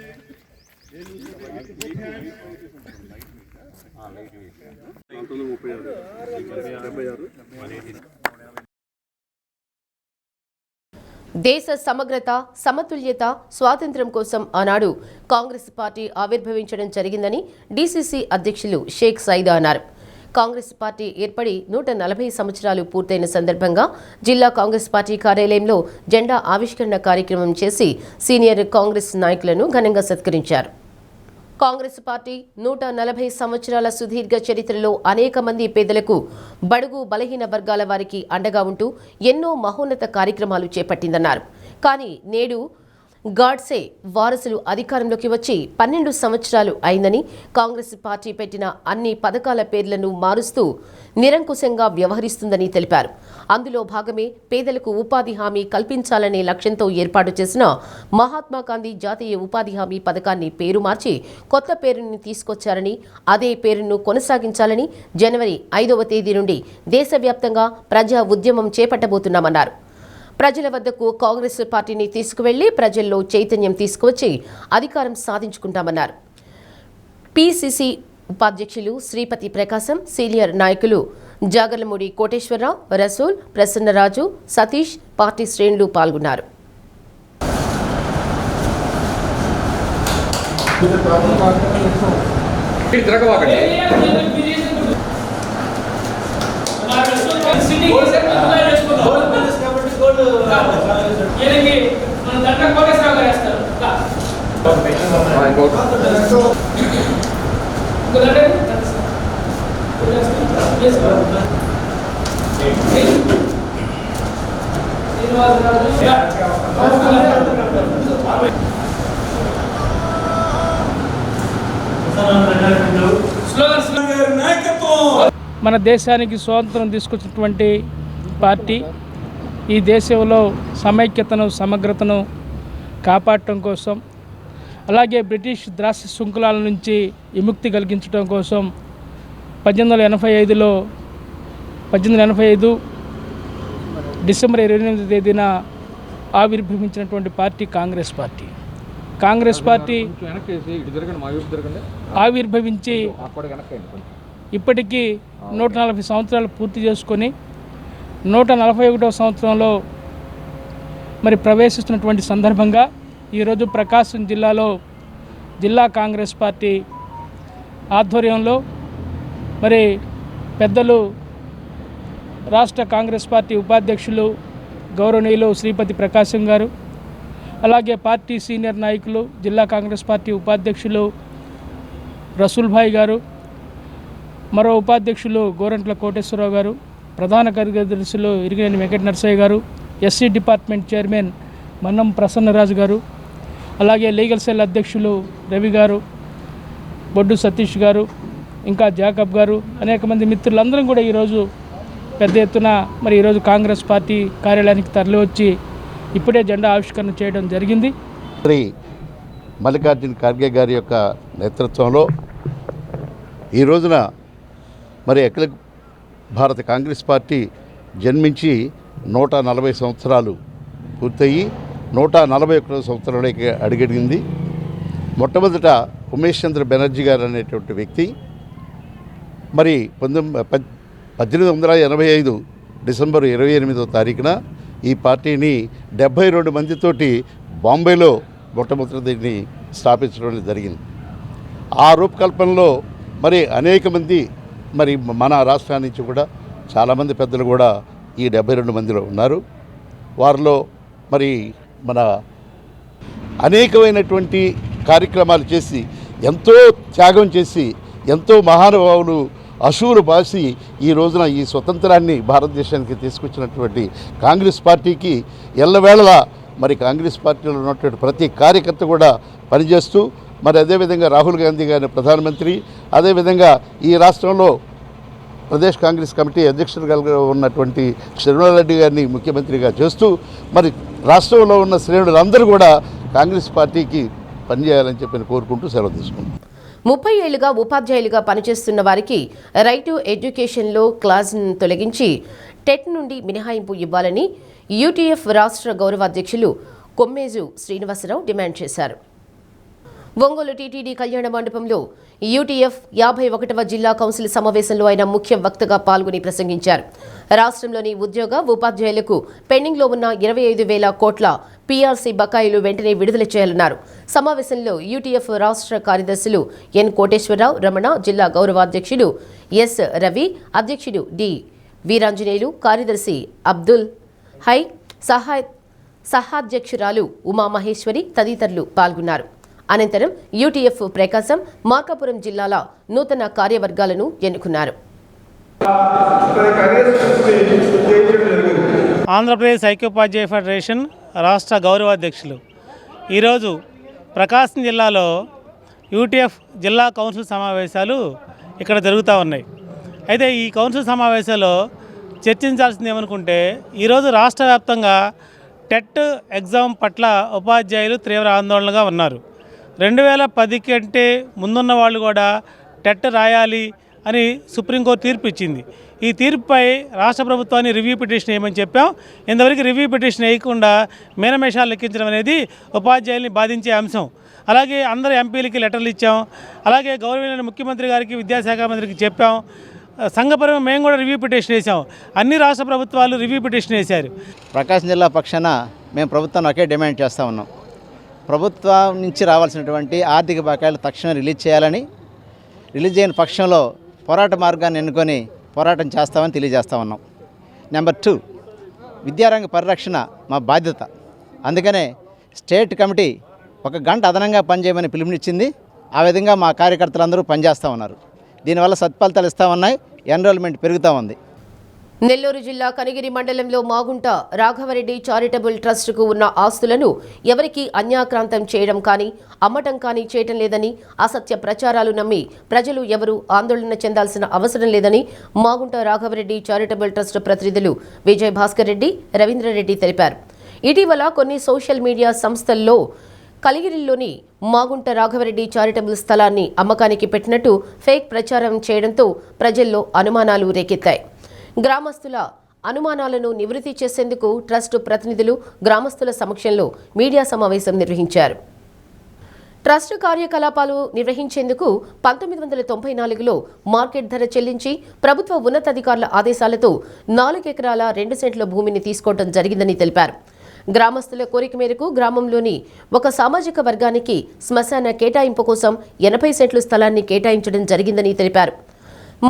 దేశ సమగ్రత, సమతుల్యత, స్వాతంత్ర్యం కోసం ఆనాడు కాంగ్రెస్ పార్టీ ఆవిర్భవించడం జరిగిందని డీసీసీ అధ్యక్షులు షేక్ సైదా అన్నారు. కాంగ్రెస్ పార్టీ ఏర్పడి 140 సంవత్సరాలు పూర్తయిన సందర్భంగా జిల్లా కాంగ్రెస్ పార్టీ కార్యాలయంలో జెండా ఆవిష్కరణ కార్యక్రమం చేసి సీనియర్ కాంగ్రెస్ నాయకులను ఘనంగా సత్కరించారు. కాంగ్రెస్ పార్టీ 140 సంవత్సరాల సుదీర్ఘ చరిత్రలో అనేక మంది పేదలకు, బడుగు బలహీన వర్గాల వారికి అండగా ఉంటూ ఎన్నో మహోన్నత కార్యక్రమాలు చేపట్టిందన్నారు. కానీ నేడు గాడ్సే వారసులు అధికారంలోకి వచ్చి 12 సంవత్సరాలు అయిందని, కాంగ్రెస్ పార్టీ పెట్టిన అన్ని పథకాల పేర్లను మారుస్తూ నిరంకుశంగా వ్యవహరిస్తుందని తెలిపారు. అందులో భాగమే పేదలకు ఉపాధి హామీ కల్పించాలనే లక్ష్యంతో ఏర్పాటు చేసిన మహాత్మాగాంధీ జాతీయ ఉపాధి హామీ పథకాన్ని పేరు మార్చి కొత్త పేరుని తీసుకొచ్చారని, అదే పేరును కొనసాగించాలని జనవరి 5వ తేదీ నుండి దేశవ్యాప్తంగా ప్రజా ఉద్యమం చేపట్టబోతున్నామన్నారు. ప్రజల వద్దకు కాంగ్రెస్ పార్టీని తీసుకువెళ్లి ప్రజల్లో చైతన్యం తీసుకువచ్చి అధికారం సాధించుకుంటామన్నారు. పీసీసీ ఉపాధ్యక్షులు శ్రీపతి ప్రకాశం, సీనియర్ నాయకులు జాగర్లమూడి కోటేశ్వరరావు, రసూల్, ప్రసన్నరాజు, సతీష్, పార్టీ శ్రేణులు పాల్గొన్నారు.
మన దేశానికి స్వాతంత్రం తీసుకొచ్చినటువంటి పార్టీ ఈ దేశంలో సమైక్యతను, సమగ్రతను కాపాడటం కోసం, అలాగే బ్రిటిష్ దాస్య శృంఖలాల నుంచి విముక్తి కలిగించడం కోసం 1885 డిసెంబర్ 28వ తేదీన ఆవిర్భవించినటువంటి party Congress party. Congress party ఆవిర్భవించి ఇప్పటికీ 140 సంవత్సరాలు పూర్తి చేసుకొని 141వ సంవత్సరంలో మరి ప్రవేశిస్తున్నటువంటి సందర్భంగా ఈరోజు ప్రకాశం జిల్లాలో జిల్లా కాంగ్రెస్ పార్టీ ఆధ్వర్యంలో మరి పెద్దలు రాష్ట్ర కాంగ్రెస్ పార్టీ ఉపాధ్యక్షులు గౌరవనీయులు శ్రీపతి ప్రకాశం గారు, అలాగే పార్టీ సీనియర్ నాయకులు జిల్లా కాంగ్రెస్ పార్టీ ఉపాధ్యక్షులు రసూల్ భాయ్ గారు, మరో ఉపాధ్యక్షులు గోరంట్ల కోటేశ్వరరావు గారు, ప్రధాన కార్యదర్శులు ఇరిగినేని వెంకట నరసయ్య గారు, ఎస్సీ డిపార్ట్మెంట్ చైర్మన్ మన్నం ప్రసన్నరాజు గారు, అలాగే లీగల్ సెల్ అధ్యక్షులు రవి గారు, బొడ్డు సతీష్ గారు, ఇంకా జాకబ్ గారు, అనేక మంది మిత్రులందరం కూడా ఈరోజు పెద్ద ఎత్తున మరి ఈరోజు కాంగ్రెస్ పార్టీ కార్యాలయానికి తరలివచ్చి ఇప్పుడే జెండా ఆవిష్కరణ చేయడం జరిగింది.
శ్రీ మల్లికార్జున ఖార్గే గారి యొక్క నేతృత్వంలో ఈ రోజున మరి అఖిల భారత కాంగ్రెస్ పార్టీ జన్మించి 140 సంవత్సరాలు పూర్తయి 141వ సంవత్సరంలోకి అడుగడిగింది. మొట్టమొదట ఉమేష్ చంద్ర బెనర్జీ గారు అనేటువంటి వ్యక్తి మరి 1885 డిసెంబర్ 28వ తారీఖున ఈ పార్టీని 72 మందితోటి బాంబేలో మొట్టమొదటి దీన్ని స్థాపించడం జరిగింది. ఆ రూపకల్పనలో మరి అనేక మంది మరి మన రాష్ట్రాల నుంచి కూడా చాలామంది పెద్దలు కూడా ఈ 72 మందిలో ఉన్నారు. వారిలో మరి మన అనేకమైనటువంటి కార్యక్రమాలు చేసి ఎంతో త్యాగం చేసి ఎంతో మహానుభావులు అశూలు బాసి ఈ రోజున ఈ స్వతంత్రాన్ని భారతదేశానికి తీసుకొచ్చినటువంటి కాంగ్రెస్ పార్టీకి ఎల్లవేళలా మరి కాంగ్రెస్ పార్టీలో ఉన్నటువంటి ప్రతి కార్యకర్త కూడా పనిచేస్తూ మరి అదేవిధంగా రాహుల్ గాంధీ గారిని ప్రధానమంత్రి, అదేవిధంగా ఈ రాష్ట్రంలో ప్రదేశ్ కాంగ్రెస్ కమిటీ అధ్యక్షులుగా ఉన్నటువంటి శ్రీనివాసరెడ్డి గారిని ముఖ్యమంత్రిగా చేస్తూ మరి రాష్ట్రంలో ఉన్న శ్రేణులందరూ కూడా కాంగ్రెస్ పార్టీకి పనిచేయాలని చెప్పి కోరుకుంటూ సెలవు తీసుకుంటాం.
30 ఏళ్లుగా ఉపాధ్యాయులుగా పనిచేస్తున్న వారికి రైట్ టు ఎడ్యుకేషన్లో క్లాజ్ను తొలగించి టెట్ నుండి మినహాయింపు ఇవ్వాలని యూటీఎఫ్ రాష్ట్ర గౌరవాధ్యక్షులు కొమ్మేజు శ్రీనివాసరావు డిమాండ్ చేశారు. ఒంగోలు టీటీడీ కళ్యాణ మండపంలో యూటీఎఫ్ 51వ జిల్లా కౌన్సిల్ సమావేశంలో ఆయన ముఖ్య వక్తగా పాల్గొని ప్రసంగించారు. రాష్ట్రంలోని ఉద్యోగ ఉపాధ్యాయులకు పెండింగ్లో ఉన్న 25,000 కోట్ల పీఆర్సీ బకాయిలు వెంటనే విడుదల చేయాలన్నారు. సమావేశంలో యూటీఎఫ్ రాష్ట్ర కార్యదర్శులు ఎన్ కోటేశ్వరరావు, రమణ, జిల్లా గౌరవాధ్యక్షుడు ఎస్ రవి, అధ్యక్షుడు డి వీరాంజనేయులు, కార్యదర్శి అబ్దుల్ హై, సహాధ్యక్షురాలు ఉమామహేశ్వరి తదితరులు పాల్గొన్నారు. అనంతరం యూటీఎఫ్ ప్రకాశం, మార్కాపురం జిల్లాల నూతన కార్యవర్గాలను ఎన్నుకున్నారు.
ఆంధ్రప్రదేశ్ ఐక్యోపాధ్యాయ ఫెడరేషన్ రాష్ట్ర గౌరవాధ్యక్షులు ఈరోజు ప్రకాశం జిల్లాలో యూటీఎఫ్ జిల్లా కౌన్సిల్ సమావేశాలు ఇక్కడ జరుగుతూ ఉన్నాయి. అయితే ఈ కౌన్సిల్ సమావేశాల్లో చర్చించాల్సింది ఏమనుకుంటే, ఈరోజు రాష్ట్ర వ్యాప్తంగా టెట్ ఎగ్జామ్ పట్ల ఉపాధ్యాయులు తీవ్ర ఆందోళనగా ఉన్నారు. 2010 కంటే ముందున్న వాళ్ళు కూడా టెట్ రాయాలి అని సుప్రీంకోర్టు తీర్పు ఇచ్చింది. ఈ తీర్పుపై రాష్ట్ర ప్రభుత్వాన్ని రివ్యూ పిటిషన్ వేయమని చెప్పాం. ఇంతవరకు రివ్యూ పిటిషన్ వేయకుండా మేనమేషాలు లెక్కించడం అనేది ఉపాధ్యాయుల్ని బాధించే అంశం. అలాగే అందరు ఎంపీలకి లెటర్లు ఇచ్చాం. అలాగే గౌరవనీయ ముఖ్యమంత్రి గారికి, విద్యాశాఖ మంత్రికి చెప్పాం. సంఘపరంగా మేము కూడా రివ్యూ పిటిషన్ వేసాం. అన్ని రాష్ట్ర ప్రభుత్వాలు రివ్యూ పిటిషన్ వేశారు.
ప్రకాశం జిల్లా పక్షాన మేము ప్రభుత్వాన్ని ఒకే డిమాండ్ చేస్తూ ఉన్నాం. ప్రభుత్వం నుంచి రావాల్సినటువంటి ఆర్థిక బకాయిలు తక్షణం రిలీజ్ చేయాలని, రిలీజ్ చేయని పక్షంలో పోరాట మార్గాన్ని ఎన్నుకొని పోరాటం చేస్తామని తెలియజేస్తూ ఉన్నాం. నెంబర్ 2, విద్యారంగ పరిరక్షణ మా బాధ్యత. అందుకనే స్టేట్ కమిటీ 1 గంట అదనంగా పనిచేయమని పిలుపునిచ్చింది. ఆ విధంగా మా కార్యకర్తలందరూ పనిచేస్తూ ఉన్నారు. దీనివల్ల సత్ఫలితాలు ఇస్తూ ఉన్నాయి. ఎన్రోల్మెంట్ పెరుగుతూ ఉంది.
నెల్లూరు జిల్లా కనిగిరి మండలంలో మాగుంట రాఘవరెడ్డి చారిటబుల్ ట్రస్టుకు ఉన్న ఆస్తులను ఎవరికీ అన్యాక్రాంతం చేయడం కానీ, అమ్మటం కానీ చేయటం లేదని, అసత్య ప్రచారాలు నమ్మి ప్రజలు ఎవరూ ఆందోళన చెందాల్సిన అవసరం లేదని మాగుంట రాఘవరెడ్డి చారిటబుల్ ట్రస్ట్ ప్రతినిధులు విజయ్ భాస్కర్ రెడ్డి, రవీంద్రరెడ్డి తెలిపారు. ఇటీవల కొన్ని సోషల్ మీడియా సంస్థల్లో కలిగిరిలోని మాగుంట రాఘవరెడ్డి చారిటబుల్ స్థలాన్ని అమ్మకానికి పెట్టినట్టు ఫేక్ ప్రచారం చేయడంతో ప్రజల్లో అనుమానాలు రేకెత్తాయి. గ్రామస్తుల అనుమానాలను నివృత్తి చేసేందుకు ట్రస్టు ప్రతినిధులు గ్రామస్తుల సమక్షంలో మీడియా సమావేశం నిర్వహించారు. ట్రస్టు కార్యకలాపాలు నిర్వహించేందుకు 1994లో మార్కెట్ ధర చెల్లించి ప్రభుత్వ ఉన్నతాధికారుల ఆదేశాలతో 4 ఎకరాల 2 సెంట్ల భూమిని తీసుకోవడం జరిగిందని తెలిపారు. గ్రామస్తుల కోరిక మేరకు గ్రామంలోని ఒక సామాజిక వర్గానికి శ్మశాన కేటాయింపు కోసం 80 సెంట్లు స్థలాన్ని కేటాయించడం జరిగిందని తెలిపారు.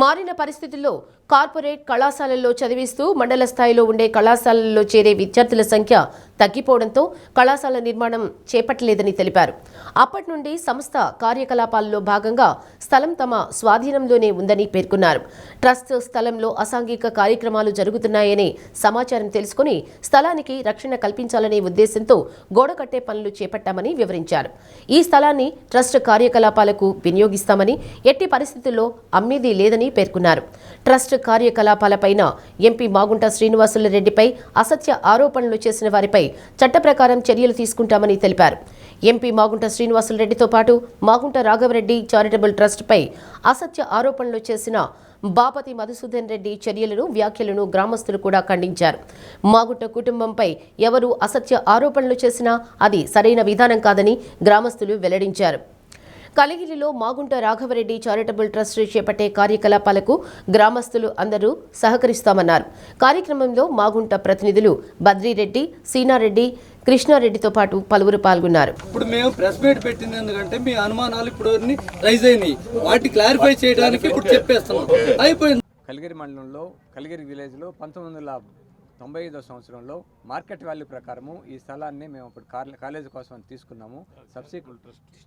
మారిన పరిస్థితుల్లో కార్పొరేట్ కళాశాలల్లో చదివిస్తూ మండల స్థాయిలో ఉండే కళాశాలల్లో చేరే విద్యార్థుల సంఖ్య తగ్గిపోవడంతో కళాశాల నిర్మాణం చేపట్టలేదని తెలిపారు. అప్పటి నుండి సంస్థ కార్యకలాపాల్లో భాగంగా స్థలం తమ స్వాధీనంలోనే ఉందని పేర్కొన్నారు. ట్రస్ట్ స్థలంలో అసాంఘిక కార్యక్రమాలు జరుగుతున్నాయనే సమాచారం తెలుసుకుని స్థలానికి రక్షణ కల్పించాలనే ఉద్దేశంతో గోడ కట్టే పనులు చేపట్టామని వివరించారు. ఈ స్థలాన్ని ట్రస్ట్ కార్యకలాపాలకు వినియోగిస్తామని, ఎట్టి పరిస్థితుల్లో అమ్మేది లేదని పేర్కొన్నారు. ట్రస్ట్ కార్యకలాపాలపైన ఎంపీ మాగుంట శ్రీనివాసులరెడ్డిపై అసత్య ఆరోపణలు చేసిన వారిపై చట్ట ప్రకారం చర్యలు తీసుకుంటామని తెలిపారు. ఎంపీ మాగుంట శ్రీనివాసులరెడ్డితో పాటు మాగుంట రాఘవరెడ్డి చారిటబుల్ ట్రస్ట్పై అసత్య ఆరోపణలు చేసిన బాపతి మధుసూదన్ రెడ్డి చర్యలను, వ్యాఖ్యలను గ్రామస్తులు కూడా ఖండించారు. మాగుంట కుటుంబంపై ఎవరు అసత్య ఆరోపణలు చేసినా అది సరైన విధానం కాదని గ్రామస్తులు వెల్లడించారు. కలిగిరిలో మాగుంట రాఘవరెడ్డి చారిటబుల్ ట్రస్ట్ చేపట్టే కార్యకలాపాలకు గ్రామస్తులు అందరూ సహకరిస్తామన్నారు. కార్యక్రమంలో మాగుంట ప్రతినిధులు బద్రీరెడ్డి, సీనారెడ్డి, కృష్ణారెడ్డితో పాటు పలువురు పాల్గొన్నారు.
ఇప్పుడు మేము ప్రెస్ మీట్ పెట్టింది ఎందుకంటే మీ అనుమానాలు ఇప్పుడు రైజ్ అయినాయి, వాటి క్లారిఫై చేయడానికి ఇప్పుడు చెప్పేస్తున్నాం. అయిపోయింది.
కలిగిరి మండలంలో కలిగిరి విలేజ్లో 1995వ సంవత్సరంలో మార్కెట్ వాల్యూ ప్రకారము ఈ స్థలాన్ని మేము ఇప్పుడు కాలేజీ కోసం తీసుకున్నాము.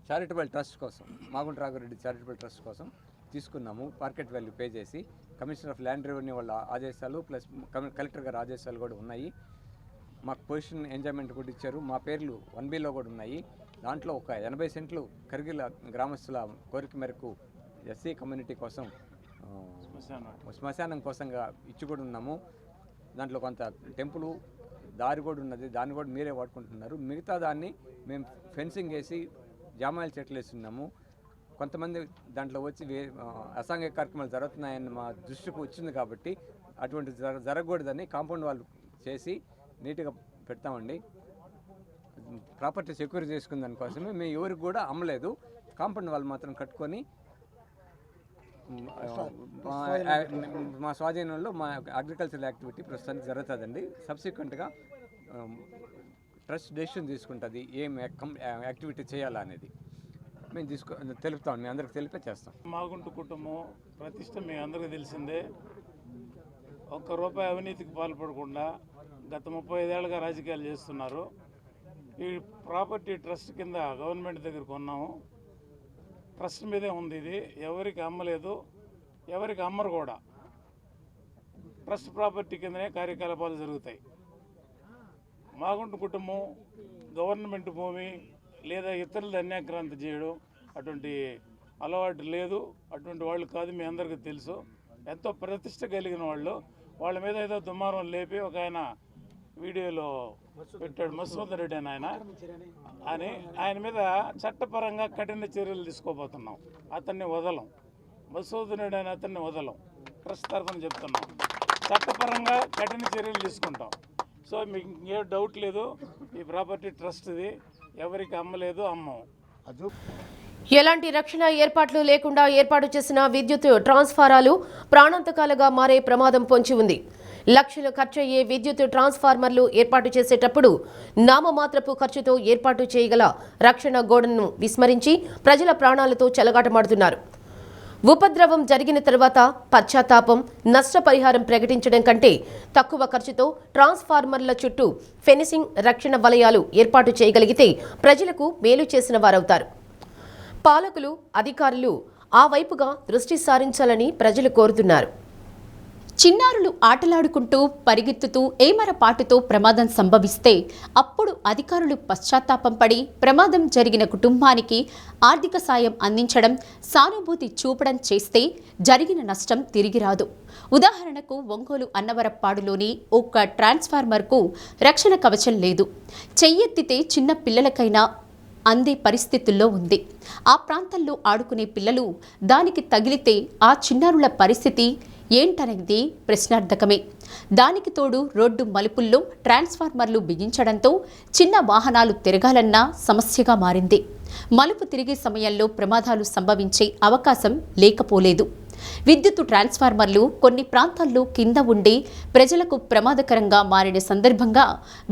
చారిటబుల్ ట్రస్ట్ కోసం, మాగుంట రాఘవరెడ్డి చారిటబుల్ ట్రస్ట్ కోసం తీసుకున్నాము. మార్కెట్ వాల్యూ పే చేసి కమిషనర్ ఆఫ్ ల్యాండ్ రెవెన్యూ వాళ్ళ ఆదేశాలు ప్లస్ కలెక్టర్ గారి ఆదేశాలు కూడా ఉన్నాయి. మాకు పొజిషన్ ఎంజాయ్మెంట్ కూడా ఇచ్చారు. మా పేర్లు 1Bలో కూడా ఉన్నాయి. దాంట్లో ఒక 80 సెంట్లు కరిగిల గ్రామస్తుల కోరిక మేరకు ఎస్సీ కమ్యూనిటీ కోసం శ్మశానం కోసంగా ఇచ్చి కూడా ఉన్నాము. దాంట్లో కొంత టెంపుల్ దారి కూడా ఉన్నది, దాన్ని కూడా మీరే వాడుకుంటున్నారు. మిగతా దాన్ని మేము ఫెన్సింగ్ వేసి జామాయిల చెట్లు వేస్తున్నాము. కొంతమంది దాంట్లో వచ్చి అసాంఘిక కార్యక్రమాలు జరుగుతున్నాయని మా దృష్టికి వచ్చింది కాబట్టి అటువంటి జరగకూడదని కాంపౌండ్ వాళ్ళు చేసి నీట్గా పెడతామండి. ప్రాపర్టీ సెక్యూర్ చేసుకున్న దానికోసమే మేము ఎవరికి కూడా అమ్మలేదు. కాంపౌండ్ వాళ్ళు మాత్రం కట్టుకొని మా స్వాధీనంలో మా అగ్రికల్చరల్ యాక్టివిటీ ప్రస్తుతానికి జరుగుతుందండి. సబ్సిక్వెంట్గా ట్రస్ట్ డెసిషన్ తీసుకుంటుంది ఏం యాక్టివిటీ చేయాలా అనేది. మేము తెలుపుతాం, మీ అందరికి తెలిపే చేస్తాం.
మాగుంటు కుటుంబం ప్రతిష్ట మీ అందరికీ తెలిసిందే. ₹1 అవినీతికి పాల్పడకుండా గత 35 ఏళ్ళుగా రాజకీయాలు చేస్తున్నారు. ఈ ప్రాపర్టీ ట్రస్ట్ కింద గవర్నమెంట్ దగ్గర కొన్నాము. ట్రస్ట్ మీదే ఉంది. ఇది ఎవరికి అమ్మలేదు, ఎవరికి అమ్మరు కూడా. ట్రస్ట్ ప్రాపర్టీ కిందనే కార్యకలాపాలు జరుగుతాయి. మాగుంటు కుటుంబం గవర్నమెంట్ భూమి లేదా ఇతరులు అన్యాక్రాంత చేయడం అటువంటి అలవాటు లేదు. అటువంటి వాళ్ళు కాదు, మీ అందరికీ తెలుసు. ఎంతో ప్రతిష్ట కలిగిన వాళ్ళు. వాళ్ళ మీద ఏదో దుమారం లేపి ఒక ఆయన వీడియోలో పెట్టాడు, మసూద్ రెడ్డి అని ఆయన మీద చట్టపరంగా కఠిన చర్యలు తీసుకోబోతున్నాం. అతన్ని వదలం, మసూద్ రెడ్డి అని అతన్ని వదలం. ట్రస్ట్ తరఫున చెప్తున్నాం, చట్టపరంగా కఠిన చర్యలు తీసుకుంటాం. సో మీకు ఏ డౌట్ లేదు, ఈ ప్రాపర్టీ ట్రస్ట్ది, ఎవరికి అమ్మలేదు, అమ్మం.
ఎలాంటి రక్షణ ఏర్పాట్లు లేకుండా ఏర్పాటు చేసిన విద్యుత్ ట్రాన్స్ఫారాలు ప్రాణాంతకాలుగా మారే ప్రమాదం పొంచి ఉంది. లక్షలు ఖర్చయ్యే విద్యుత్ ట్రాన్స్ఫార్మర్లు ఏర్పాటు చేసేటప్పుడు నామమాత్రపు ఖర్చుతో ఏర్పాటు చేయగల రక్షణ గోడను విస్మరించి ప్రజల ప్రాణాలతో చెలగాటమాడుతున్నారు. ఉపద్రవం జరిగిన తర్వాత పశ్చాత్తాపం, నష్టపరిహారం ప్రకటించడం కంటే తక్కువ ఖర్చుతో ట్రాన్స్ఫార్మర్ల చుట్టూ ఫెన్సింగ్, రక్షణ వలయాలు ఏర్పాటు చేయగలిగితే ప్రజలకు మేలు చేసిన వారవుతారు. పాలకులు, అధికారులు ఆ వైపుగా దృష్టి సారించాలని ప్రజలు కోరుతున్నారు.
చిన్నారులు ఆటలాడుకుంటూ పరిగెత్తుతూ ఏమరపాటుతో ప్రమాదం సంభవిస్తే అప్పుడు అధికారులు పశ్చాత్తాపం పడి ప్రమాదం జరిగిన కుటుంబానికి ఆర్థిక సాయం అందించడం, సానుభూతి చూపడం చేస్తే జరిగిన నష్టం తిరిగి రాదు. ఉదాహరణకు ఒంగోలు అన్నవరప్పాడులోని ఒక ట్రాన్స్ఫార్మర్కు రక్షణ కవచం లేదు. చెయ్యెత్తితే చిన్న పిల్లలకైనా అందే పరిస్థితుల్లో ఉంది. ఆ ప్రాంతంలో ఆడుకునే పిల్లలు దానికి తగిలితే ఆ చిన్నారుల పరిస్థితి ఏంటనేది ప్రశ్నార్థకమే. దానికి తోడు రోడ్డు మలుపుల్లో ట్రాన్స్ఫార్మర్లు బిగించడంతో చిన్న వాహనాలు తిరగాలన్నా సమస్యగా మారింది. మలుపు తిరిగే సమయంలో ప్రమాదాలు సంభవించే అవకాశం లేకపోలేదు. విద్యుత్ ట్రాన్స్ఫార్మర్లు కొన్ని ప్రాంతాల్లో కింద ఉండి ప్రజలకు ప్రమాదకరంగా మారిన సందర్భంగా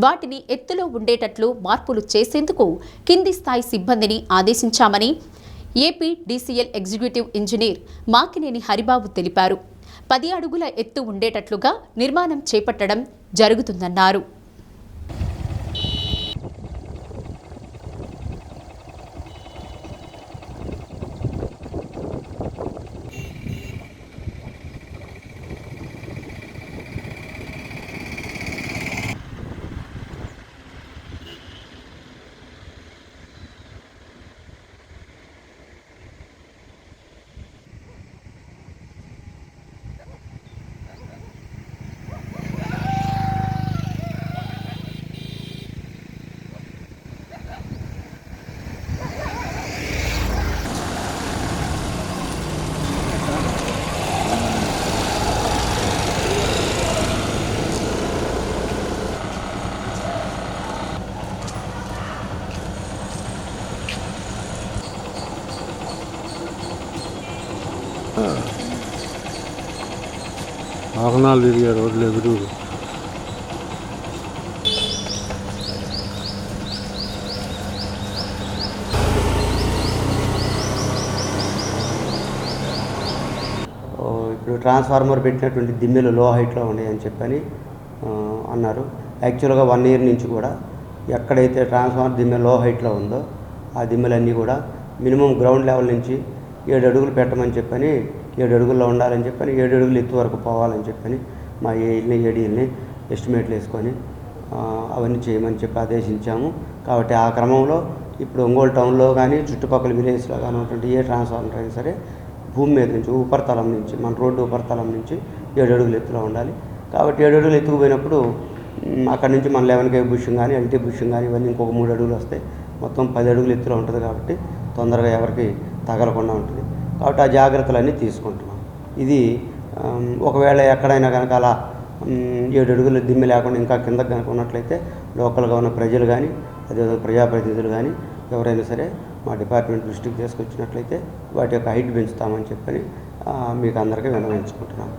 వాటిని ఎత్తులో ఉండేటట్లు మార్పులు చేసేందుకు కింది స్థాయి సిబ్బందిని ఆదేశించామని AP DCL executive engineer Makineni Haribabu తెలిపారు. 10 అడుగుల ఎత్తు ఉండేటట్లుగా నిర్మాణం చేపట్టడం జరుగుతుందన్నారు.
వాహనాలు తిరిగే రోడ్లు ఎదురు
ఇప్పుడు ట్రాన్స్ఫార్మర్ పెట్టినటువంటి దిమ్మెలు లో హైట్లో ఉన్నాయని చెప్పని అన్నారు. యాక్చువల్గా 1 ఇయర్ నుంచి కూడా ఎక్కడైతే ట్రాన్స్ఫార్మర్ దిమ్మె లో హైట్లో ఉందో ఆ దిమ్మెలన్నీ కూడా మినిమం గ్రౌండ్ లెవెల్ నుంచి 7 అడుగులు పెట్టమని చెప్పని, 7 అడుగుల్లో ఉండాలని చెప్పని, 7 అడుగులు ఎత్తు వరకు పోవాలని చెప్పని మా ఏఈల్ని ఏడీఎల్ని ఎస్టిమేట్లు వేసుకొని అవన్నీ చేయమని చెప్పి ఆదేశించాము. కాబట్టి ఆ క్రమంలో ఇప్పుడు ఒంగోలు టౌన్లో కానీ చుట్టుపక్కల విలేజ్లో కానీ ఉన్నటువంటి ఏ ట్రాన్స్ఫార్మర్ అయినా సరే భూమి మీద నుంచి ఉపరితలం నుంచి మన రోడ్డు ఉపరితలం నుంచి 7 అడుగులు ఎత్తులో ఉండాలి. కాబట్టి 7 అడుగులు ఎత్తుకుపోయినప్పుడు అక్కడ నుంచి మన 11 కేబీ బుషింగ్ కానీ ఎల్టీ బుషింగ్ కానీ ఇవన్నీ ఇంకొక 3 అడుగులు వస్తాయి. మొత్తం 10 అడుగులు ఎత్తులో ఉంటుంది. కాబట్టి తొందరగా ఎవరికి తగలకుండా ఉంటుంది. కాబట్టి ఆ జాగ్రత్తలన్నీ తీసుకుంటున్నాం. ఇది ఒకవేళ ఎక్కడైనా కనుక అలా 7 అడుగులు దిమ్మె లేకుండా ఇంకా కిందకు కనుక ఉన్నట్లయితే లోకల్గా ఉన్న ప్రజలు కానీ అదేవిధంగా ప్రజాప్రతినిధులు కానీ ఎవరైనా సరే మా డిపార్ట్మెంట్ దృష్టికి తీసుకొచ్చినట్లయితే వాటి యొక్క హైట్ పెంచుతామని చెప్పని మీకు అందరికీ విన్నవించుకుంటున్నాం.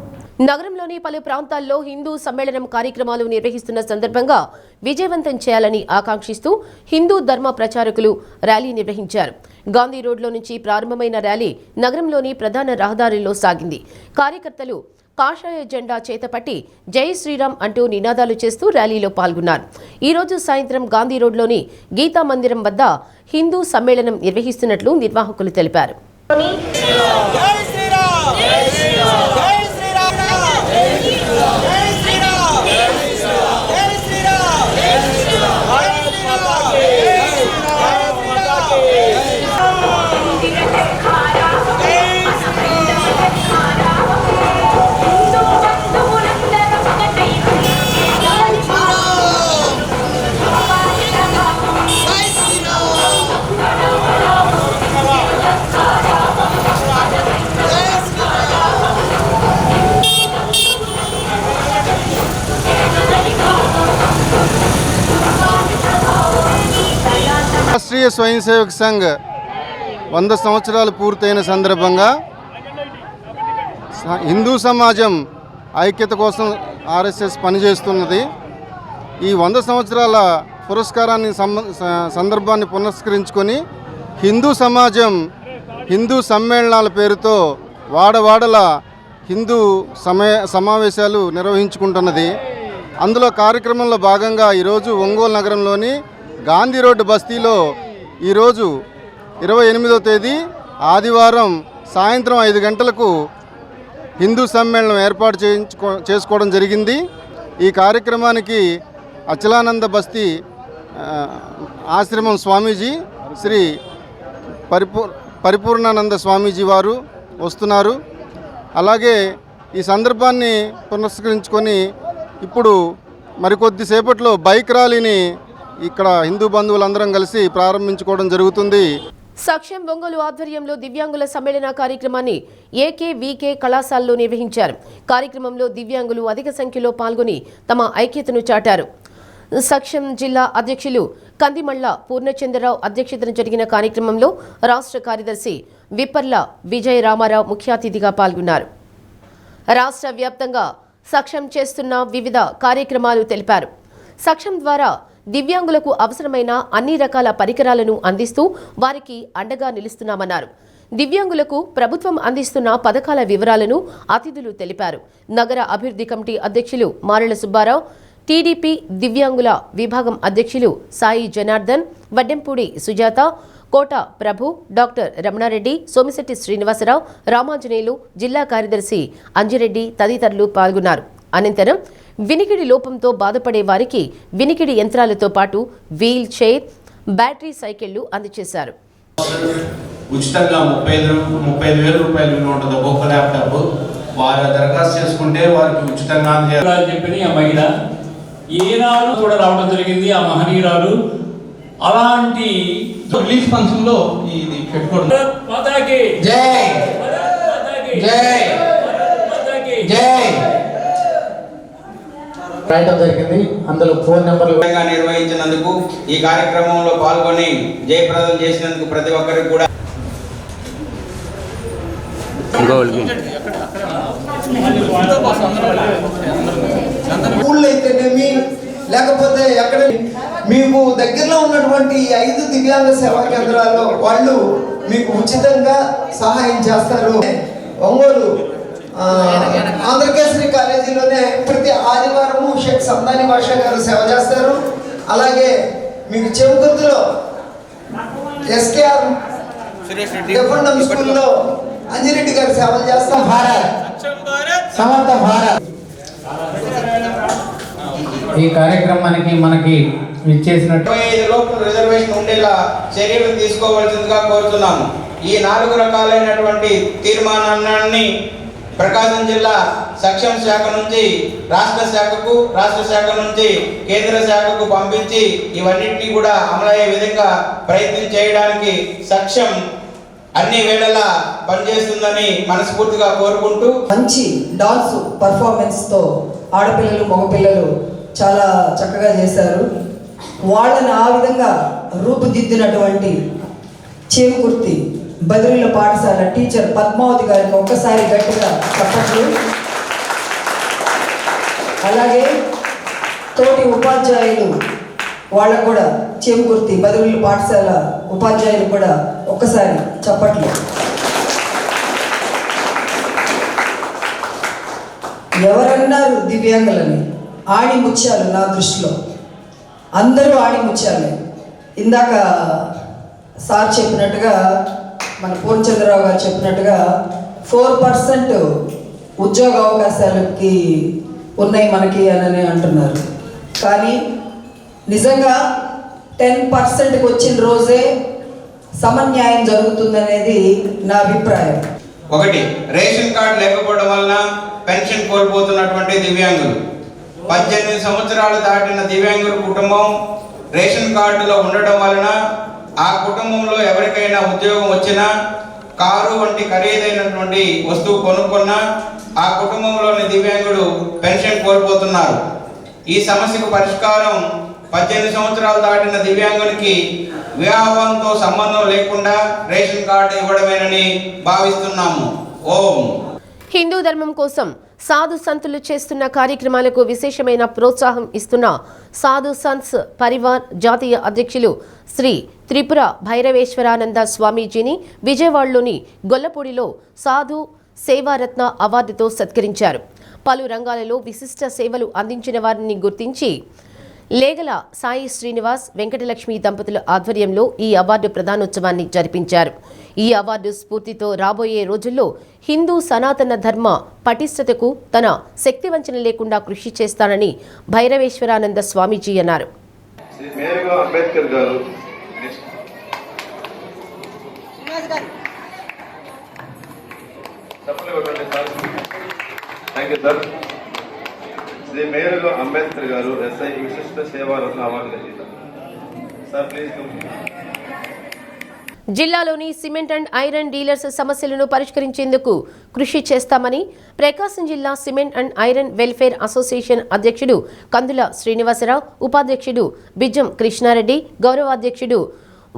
నగరంలోని పలు ప్రాంతాల్లో హిందూ సమ్మేళనం కార్యక్రమాలు నిర్వహిస్తున్న సందర్భంగా విజయవంతం చేయాలని ఆకాంక్షిస్తూ హిందూ ధర్మ ప్రచారకులు ర్యాలీ నిర్వహించారు. గాంధీ రోడ్లో నుంచి ప్రారంభమైన ర్యాలీ నగరంలోని ప్రధాన రహదారుల్లో సాగింది. కార్యకర్తలు కాషాయ జెండా చేతపట్టి జై శ్రీరామ్ అంటూ నినాదాలు చేస్తూ ర్యాలీలో పాల్గొన్నారు. ఈ రోజు సాయంత్రం గాంధీ రోడ్లోని గీతా మందిరం వద్ద హిందూ సమ్మేళనం నిర్వహిస్తున్నట్లు నిర్వాహకులు తెలిపారు.
రాష్ట్రీయ స్వయం సేవక్ సంఘ్ 100 సంవత్సరాలు పూర్తయిన సందర్భంగా హిందూ సమాజం ఐక్యత కోసం ఆర్ఎస్ఎస్ పనిచేస్తున్నది. ఈ 100 సంవత్సరాల పురస్కారాన్ని సందర్భాన్ని పురస్కరించుకొని హిందూ సమాజం హిందూ సమ్మేళనాల పేరుతో వాడవాడల హిందూ సమావేశాలు నిర్వహించుకుంటున్నది. అందులో కార్యక్రమంలో భాగంగా ఈరోజు ఒంగోలు నగరంలోని గాంధీ రోడ్డు బస్తీలో ఈరోజు 28వ తేదీ ఆదివారం సాయంత్రం 5 గంటలకు హిందూ సమ్మేళనం ఏర్పాటు చేసుకోవడం జరిగింది. ఈ కార్యక్రమానికి అచలానంద బస్తీ ఆశ్రమం స్వామీజీ శ్రీ పరిపూర్ణానంద స్వామీజీ వారు వస్తున్నారు. అలాగే ఈ సందర్భాన్ని పురస్కరించుకొని ఇప్పుడు మరికొద్దిసేపట్లో బైక్ ర్యాలీని ఇక్కడ హిందూ బంధువులందరం కలిసి ప్రారంభించుకోవడం జరుగుతుంది.
సక్షం ఒంగోలు ఆధ్వర్యంలో దివ్యాంగుల సమ్మేళన కార్యక్రమాన్ని ఏకేవీకే కళాశాలలో నిర్వహించారు. కార్యక్రమంలో దివ్యాంగులు అధిక సంఖ్యలో పాల్గొని తమ ఐక్యతను చాటారు. సక్షం జిల్లా అధ్యక్షులు కందిమళ్ల పూర్ణచంద్రరావు అధ్యక్షతన జరిగిన కార్యక్రమంలో రాష్ట్ర కార్యదర్శి విప్పర్ల విజయ రామారావు ముఖ్య అతిథిగా పాల్గొన్నారు. రాష్ట్ర వ్యాప్తంగా సక్షం చేస్తున్న వివిధ కార్యక్రమాలు తెలిపారు. సక్షం ద్వారా దివ్యాంగులకు అవసరమైన అన్ని రకాల పరికరాలను అందిస్తూ వారికి అండగా నిలుస్తున్నామన్నారు. దివ్యాంగులకు ప్రభుత్వం అందిస్తున్న పథకాల వివరాలను అతిథులు తెలిపారు. నగర అభివృద్ధి కమిటీ అధ్యక్షులు మారెల సుబ్బారావు, టీడీపీ దివ్యాంగుల విభాగం అధ్యక్షులు సాయి జనార్దన్, వడ్డెంపూడి సుజాత, కోట ప్రభు, డాక్టర్ రమణారెడ్డి, సోమిశెట్టి శ్రీనివాసరావు, రామాంజనేయులు, జిల్లా కార్యదర్శి అంజిరెడ్డి తదితరులు పాల్గొన్నారు. అనంతరం వినికిడి లోపంతో బాధపడే వారికి వినికిడి యంత్రాలతో పాటు వీల్ చైర్, బ్యాటరీ సైకిళ్లు అందజేశారు.
ఉచితంగా 35,000 రూపాయలు విలువ ఉంటుంది ఒక్కొక్క ల్యాప్టాప్. వారు దరఖాస్తు చేసుకుంటే వారికి ఉచితంగా అందజేయాలని చెప్పి ఆ మహిళ ఏనాడు కూడా రావడం జరిగింది. ఆ మహనీయురాలు అలాంటి రిలీజ్ ఫంక్షన్ లో ఇది పెట్టుకోవడం
రాయడం జరిగింది. అందులో ఫోన్ నెంబర్లు
నిర్వహించినందుకు, ఈ కార్యక్రమంలో పాల్గొని జయప్రదం చేసినందుకు ప్రతి ఒక్కరికి కూడా
స్కూళ్ళు అయితేనేమి లేకపోతే ఎక్కడ మీకు దగ్గరలో ఉన్నటువంటి 5 దివ్యాంగ సేవా కేంద్రాల్లో వాళ్ళు మీకు ఉచితంగా సహాయం చేస్తారు. ఒంగోలు ఆంధ్రకేసరి కాలేజీలోనే ప్రతి ఆదివారము షేక్ సందాని భాషా గారు సేవ చేస్తారు. అలాగే మీకు చెవుకుర్తిలో ఎస్కేఆర్ డెఫండం స్కూల్లో అంజిరెడ్డి గారు సేవలు చేస్తాం.
సమర్థ భారత్ ఈ కార్యక్రమానికి మనకి ఇచ్చేసినట్టు
25 లోపు రిజర్వేషన్ ఉండేలా చర్యలు తీసుకోవాల్సిందిగా కోరుతున్నాము. ఈ 4 రకాలైనటువంటి తీర్మానాన్ని ప్రకాశం జిల్లా సక్షం శాఖ నుంచి రాష్ట్ర శాఖకు, రాష్ట్ర శాఖ నుంచి కేంద్ర శాఖకు పంపించి ఇవన్నింటినీ కూడా అమలయ్యే విధంగా ప్రయత్నం చేయడానికి సక్షం అన్ని వేళలా పనిచేస్తుందని మనస్ఫూర్తిగా కోరుకుంటూ,
మంచి డాన్స్ పర్ఫార్మెన్స్తో ఆడపిల్లలు మగపిల్లలు చాలా చక్కగా చేశారు.
వాళ్ళని ఆ విధంగా రూపుదిద్దినటువంటి చేమకుర్తి బదిరీల పాఠశాల టీచర్ పద్మావతి గారికి ఒక్కసారి గట్టిగా చెప్పట్లు. అలాగే తోటి ఉపాధ్యాయులు వాళ్ళకు కూడా చేమకుర్తి బదిరీల పాఠశాల ఉపాధ్యాయులు కూడా ఒక్కసారి చెప్పట్లు. ఎవరన్నారు దివ్యాంగులని? ఆణిముత్యాలు నా దృష్టిలో, అందరూ ఆణిముత్యాలే. ఇందాక సార్ చెప్పినట్టుగా, మన పూర్ణచంద్రరావు గారు చెప్పినట్టుగా 4% ఉద్యోగ అవకాశాలకి ఉన్నాయి మనకి అని అంటున్నారు. కానీ నిజంగా 10%కి వచ్చిన రోజే సమన్యాయం జరుగుతుందనేది నా అభిప్రాయం.
ఒకటి, రేషన్ కార్డు లేకపోవడం వలన పెన్షన్ కోల్పోతున్నటువంటి దివ్యాంగులు. 18 సంవత్సరాలు దాటిన దివ్యాంగుల కుటుంబం రేషన్ కార్డులో ఉండటం వలన ఆ కుటుంబంలో ఎవరికైనా ఉద్యోగం వచ్చినా, కారు వంటి ఖరీదైనటువంటి వస్తువు కొనుక్కున్నా ఆ కుటుంబంలోని దివ్యాంగుడు పెన్షన్ కోల్పోతున్నారు. ఈ సమస్యకు పరిష్కారం 18 సంవత్సరాలు దాటిన దివ్యాంగునికి వివాహంతో సంబంధం లేకుండా రేషన్ కార్డు ఇవ్వడమేనని భావిస్తున్నాము. ఓం.
హిందూ ధర్మం కోసం సాధు సంతులు చేస్తున్న కార్యక్రమాలకు విశేషమైన ప్రోత్సాహం ఇస్తున్న సాధు సంత్స్ పరివార్ జాతీయ అధ్యక్షులు శ్రీ త్రిపుర భైరవేశ్వరానంద స్వామీజీని విజయవాడలోని గొల్లపూడిలో సాధు సేవారత్న అవార్డుతో సత్కరించారు. పలు రంగాలలో విశిష్ట సేవలు అందించిన వారిని గుర్తించి లేగల సాయి శ్రీనివాస్ వెంకటలక్ష్మి దంపతుల ఆధ్వర్యంలో ఈ అవార్డు ప్రదానోత్సవాన్ని జరిపించారు. ఈ అవార్డు స్ఫూర్తితో రాబోయే రోజుల్లో హిందూ సనాతన ధర్మ పటిష్టతకు తన శక్తివంచన లేకుండా కృషి చేస్తానని భైరవేశ్వరానంద స్వామీజీ అన్నారు.
అంబేద్కర్ గారు శ్రీ మేరుగా అంబేద్కర్ గారు ఎస్ఐ విశిష్ట సేవారత్న అవార్డు గ్రహీత. Sir please.
జిల్లాలోని సిమెంట్ అండ్ ఐరన్ డీలర్స్ సమస్యలను పరిష్కరించేందుకు కృషి చేస్తామని ప్రకాశం జిల్లా cement and iron welfare association అధ్యక్షుడు కందుల శ్రీనివాసరావు, ఉపాధ్యక్షుడు బిజ్జం కృష్ణారెడ్డి, గౌరవాధ్యక్షుడు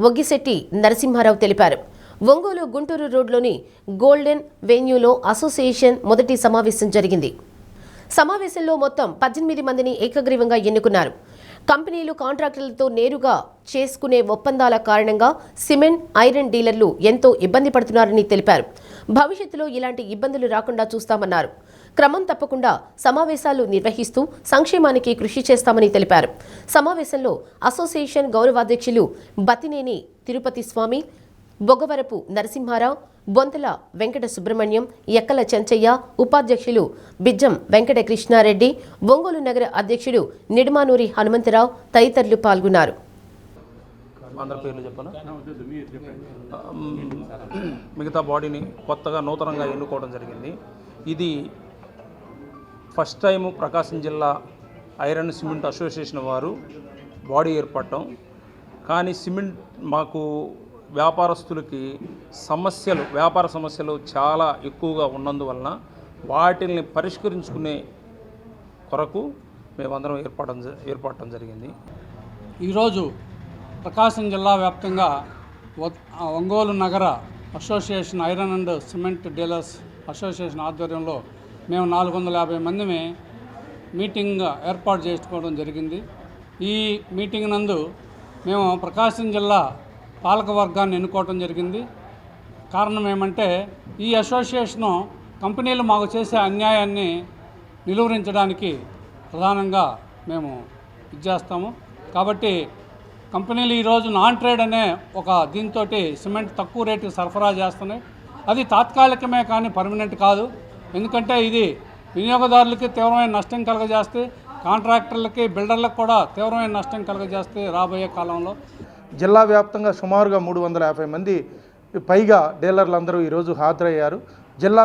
ఒగ్గిశెట్టి నరసింహారావు తెలిపారు. ఒంగోలు గుంటూరు రోడ్లోని గోల్డెన్ వెన్యూలో అసోసియేషన్ మొదటి సమావేశం జరిగింది. సమావేశంలో మొత్తం 18 మందిని ఏకగ్రీవంగా ఎన్నుకున్నారు. కంపెనీలు కాంట్రాక్టర్లతో నేరుగా చేసుకునే ఒప్పందాల కారణంగా సిమెంట్, ఐరన్ డీలర్లు ఎంతో ఇబ్బంది పడుతున్నారని తెలిపారు. భవిష్యత్తులో ఇలాంటి ఇబ్బందులు రాకుండా చూస్తామన్నారు. క్రమం తప్పకుండా సమావేశాలు నిర్వహిస్తూ సంక్షేమానికి కృషి చేస్తామని తెలిపారు. సమావేశంలో అసోసియేషన్ గౌరవాధ్యక్షులు బతినేని తిరుపతి స్వామి, బొగ్గవరపు నరసింహారావు, బొంతల వెంకట సుబ్రహ్మణ్యం, ఎక్కల చెంచయ్య, ఉపాధ్యక్షులు బిజ్జం వెంకట కృష్ణారెడ్డి, ఒంగోలు నగర అధ్యక్షుడు నిడమానూరి హనుమంతరావు తదితరులు పాల్గొన్నారు.
మిగతా బాడీని కొత్తగా నూతనంగా ఎన్నుకోవడం జరిగింది. ఇది ఫస్ట్ టైం ప్రకాశం జిల్లా ఐరన్ సిమెంట్ అసోసియేషన్ వారు బాడీ ఏర్పడటం. కానీ సిమెంట్ మాకు వ్యాపారస్తులకి వ్యాపార సమస్యలు చాలా ఎక్కువగా ఉన్నందువలన వాటిని పరిష్కరించుకునే కొరకు మేమందరం ఏర్పడటం జరిగింది.
ఈరోజు ప్రకాశం జిల్లా వ్యాప్తంగా ఒంగోలు నగర association iron and cement dealers association ఆధ్వర్యంలో మేము 450 మందిని మీటింగ్ ఏర్పాటు చేసుకోవడం జరిగింది. ఈ మీటింగ్ నందు మేము ప్రకాశం జిల్లా పాలక వర్గాన్ని ఎన్నుకోవడం జరిగింది. కారణం ఏమంటే ఈ అసోసియేషను కంపెనీలు మాకు చేసే అన్యాయాన్ని నిలువరించడానికి ప్రధానంగా మేము ఇచ్చేస్తాము. కాబట్టి కంపెనీలు ఈరోజు నాన్ ట్రేడ్ అనే ఒక దీంతో సిమెంట్ తక్కువ రేటుకి సరఫరా చేస్తున్నాయి. అది తాత్కాలికమే కానీ పర్మనెంట్ కాదు. ఎందుకంటే ఇది వినియోగదారులకి తీవ్రమైన నష్టం కలుగజేస్తే, కాంట్రాక్టర్లకి, బిల్డర్లకు కూడా తీవ్రమైన నష్టం కలుగజేస్తే రాబోయే కాలంలో.
జిల్లా వ్యాప్తంగా సుమారుగా 350 మంది పైగా డీలర్లందరూ ఈరోజు హాజరయ్యారు. జిల్లా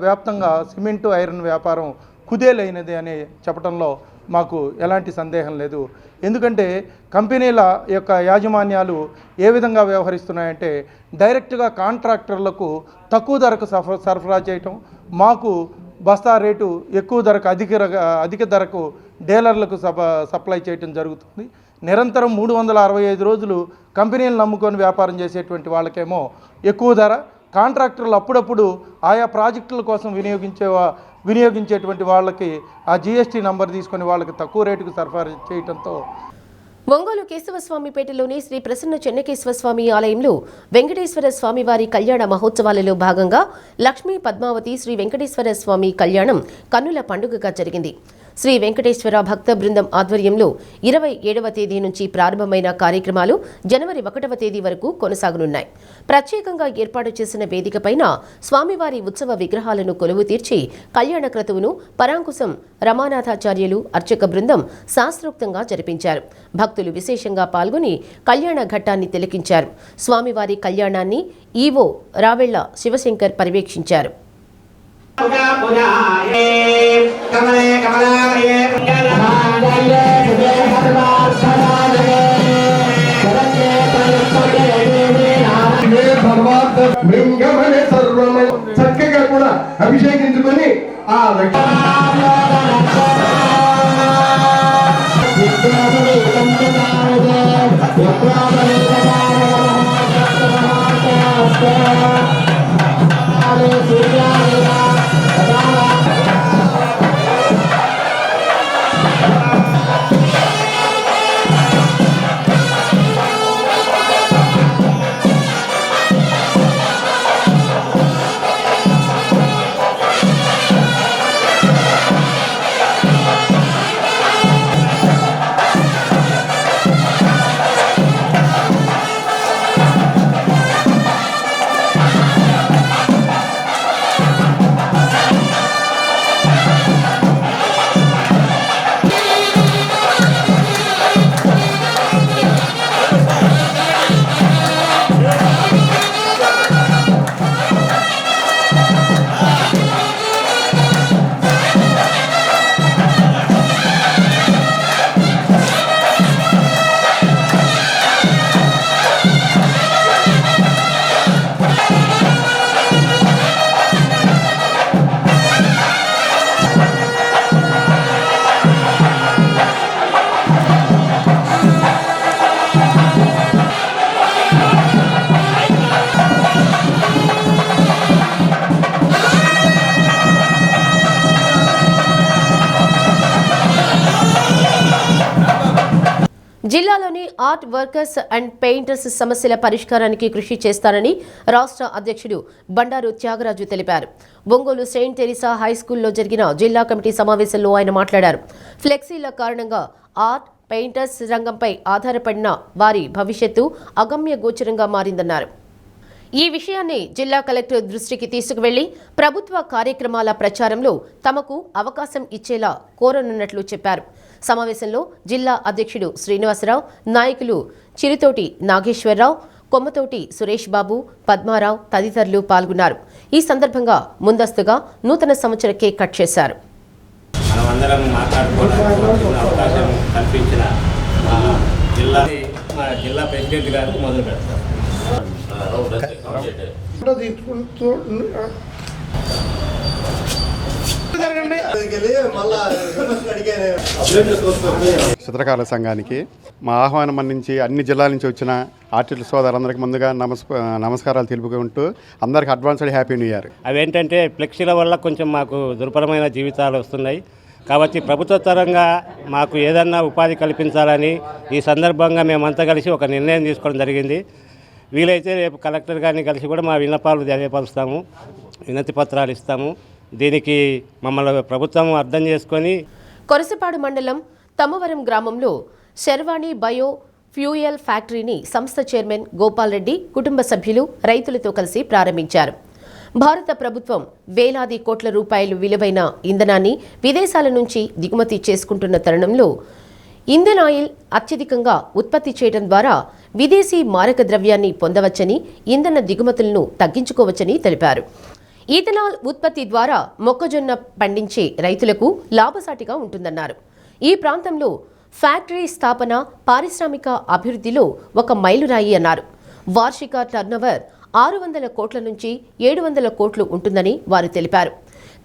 వ్యాప్తంగా సిమెంటు, ఐరన్ వ్యాపారం కుదేలైనది అని చెప్పడంలో మాకు ఎలాంటి సందేహం లేదు. ఎందుకంటే కంపెనీల యొక్క యాజమాన్యాలు ఏ విధంగా వ్యవహరిస్తున్నాయంటే డైరెక్ట్గా కాంట్రాక్టర్లకు తక్కువ ధరకు సరఫరా చేయటం, మాకు బస్తా రేటు ఎక్కువ ధరకు అధిక ధరకు డీలర్లకు సప్లై చేయటం జరుగుతుంది. నిరంతరం 365 రోజులు కంపెనీలు నమ్ముకొని వ్యాపారం చేసేటువంటి వాళ్ళకేమో ఎక్కువ ధర, కాంట్రాక్టర్లు అప్పుడప్పుడు ఆయా ప్రాజెక్టుల కోసం వినియోగించేటువంటి వాళ్ళకి ఆ GST నంబర్ తీసుకొని వాళ్ళకి తక్కువ రేటుకు సరఫరా చేయడంతో
ఒంగోలు కేశవస్వామిపేటలోని శ్రీ ప్రసన్న చెన్నకేశ్వర స్వామి ఆలయంలో వెంకటేశ్వర స్వామివారి కళ్యాణ మహోత్సవాలలో భాగంగా లక్ష్మీ పద్మావతి శ్రీ వెంకటేశ్వర స్వామి కళ్యాణం కన్నుల పండుగగా జరిగింది. శ్రీ వెంకటేశ్వర భక్త బృందం ఆధ్వర్యంలో 27వ తేదీ నుంచి ప్రారంభమైన కార్యక్రమాలు జనవరి 1వ తేదీ వరకు కొనసాగనున్నాయి. ప్రత్యేకంగా ఏర్పాటు చేసిన వేదికపైన స్వామివారి ఉత్సవ విగ్రహాలను కొలువు తీర్చి కళ్యాణ క్రతువును పరాంకుశం రమానాథాచార్యులు అర్చక బృందం శాస్త్రోక్తంగా జరిపించారు. భక్తులు విశేషంగా పాల్గొని కళ్యాణ ఘట్టాన్ని తిలకించారు. స్వామివారి కళ్యాణాన్ని ఈవో రావెళ్ల శివశంకర్ పర్యవేక్షించారు.
చక్కగా కూడా అభిషేకించుకొని ఆ
జిల్లాలోని ఆర్ట్ వర్కర్స్ అండ్ పెయింటర్స్ సమస్యల పరిష్కారానికి కృషి చేస్తానని రాష్ట్ర అధ్యక్షుడు బండారు త్యాగరాజు తెలిపారు. ఒంగోలు సెయింట్ తెరిసా హైస్కూల్లో జరిగిన జిల్లా కమిటీ సమావేశంలో ఆయన మాట్లాడారు. ఫ్లెక్సీల కారణంగా ఆర్ట్ పెయింటర్స్ రంగంపై ఆధారపడిన వారి భవిష్యత్తు అగమ్య గోచరంగా మారిందన్నారు. ఈ విషయాన్ని జిల్లా కలెక్టర్ దృష్టికి తీసుకువెళ్లి ప్రభుత్వ కార్యక్రమాల ప్రచారంలో తమకు అవకాశం ఇచ్చేలా కోరనున్నట్లు చెప్పారు. సమావేశంలో జిల్లా అధ్యక్షుడు శ్రీనివాసరావు, నాయకులు చిరుతోటి నాగేశ్వరరావు, కొమ్మతోటి సురేష్ బాబు, పద్మారావు తదితరులు పాల్గొన్నారు. ఈ సందర్భంగా ముందస్తుగా నూతన సంవత్సర కేక్ కట్ చేశారు.
మనమందరం మాట్లాడుకోవడానికి అవకాశం కల్పించిన మా జిల్లా ప్రెసిడెంట్ గారు మొదలు పెడతారు.
చిత్రకారుల సంఘానికి మా ఆహ్వానం అందించి అన్ని జిల్లాల నుంచి వచ్చిన ఆర్టిస్ట్ సోదరులందరికీ ముందుగా నమస్కారాలు తెలుపుకుంటూ అందరికీ అడ్వాన్స్డ్ హ్యాపీ న్యూ ఇయర్.
అవేంటంటే ఫ్లెక్సీల వల్ల కొంచెం మాకు దుర్భరమైన జీవితాలు వస్తున్నాయి కాబట్టి ప్రభుత్వ పరంగా మాకు ఏదన్నా ఉపాధి కల్పించాలని ఈ సందర్భంగా మేమంతా కలిసి ఒక నిర్ణయం తీసుకోవడం జరిగింది. వీలైతే రేపు కలెక్టర్ గారిని కలిసి కూడా మా విన్నపాలు తెలియపరుస్తాము, వినతి పత్రాలు ఇస్తాము. దీనికి మమ్మల్ని ప్రభుత్వం అర్థం చేసుకొని
కొరసపాడు మండలం తమ్మవరం గ్రామంలో శర్వాణి బయో ఫ్యూయల్ ఫ్యాక్టరీని సంస్థ చైర్మన్ గోపాల్ రెడ్డి కుటుంబ సభ్యులు రైతులతో కలిసి ప్రారంభించారు. భారత ప్రభుత్వం వేలాది కోట్ల రూపాయలు విలువైన ఇంధనాన్ని విదేశాల నుంచి దిగుమతి చేసుకుంటున్న తరుణంలో ఇంధన్ ఆయిల్ అత్యధికంగా ఉత్పత్తి చేయడం ద్వారా విదేశీ మారక ద్రవ్యాన్ని పొందవచ్చని, ఇంధన దిగుమతులను తగ్గించుకోవచ్చని తెలిపారు. ఈథనాల్ ఉత్పత్తి ద్వారా మొక్కజొన్న పండించే రైతులకు లాభసాటిగా ఉంటుందన్నారు. ఈ ప్రాంతంలో ఫ్యాక్టరీ స్థాపన పారిశ్రామిక అభివృద్ధిలో ఒక మైలురాయి అన్నారు. వార్షిక టర్నోవర్ 600 కోట్ల నుంచి 700 కోట్లు ఉంటుందని వారు తెలిపారు.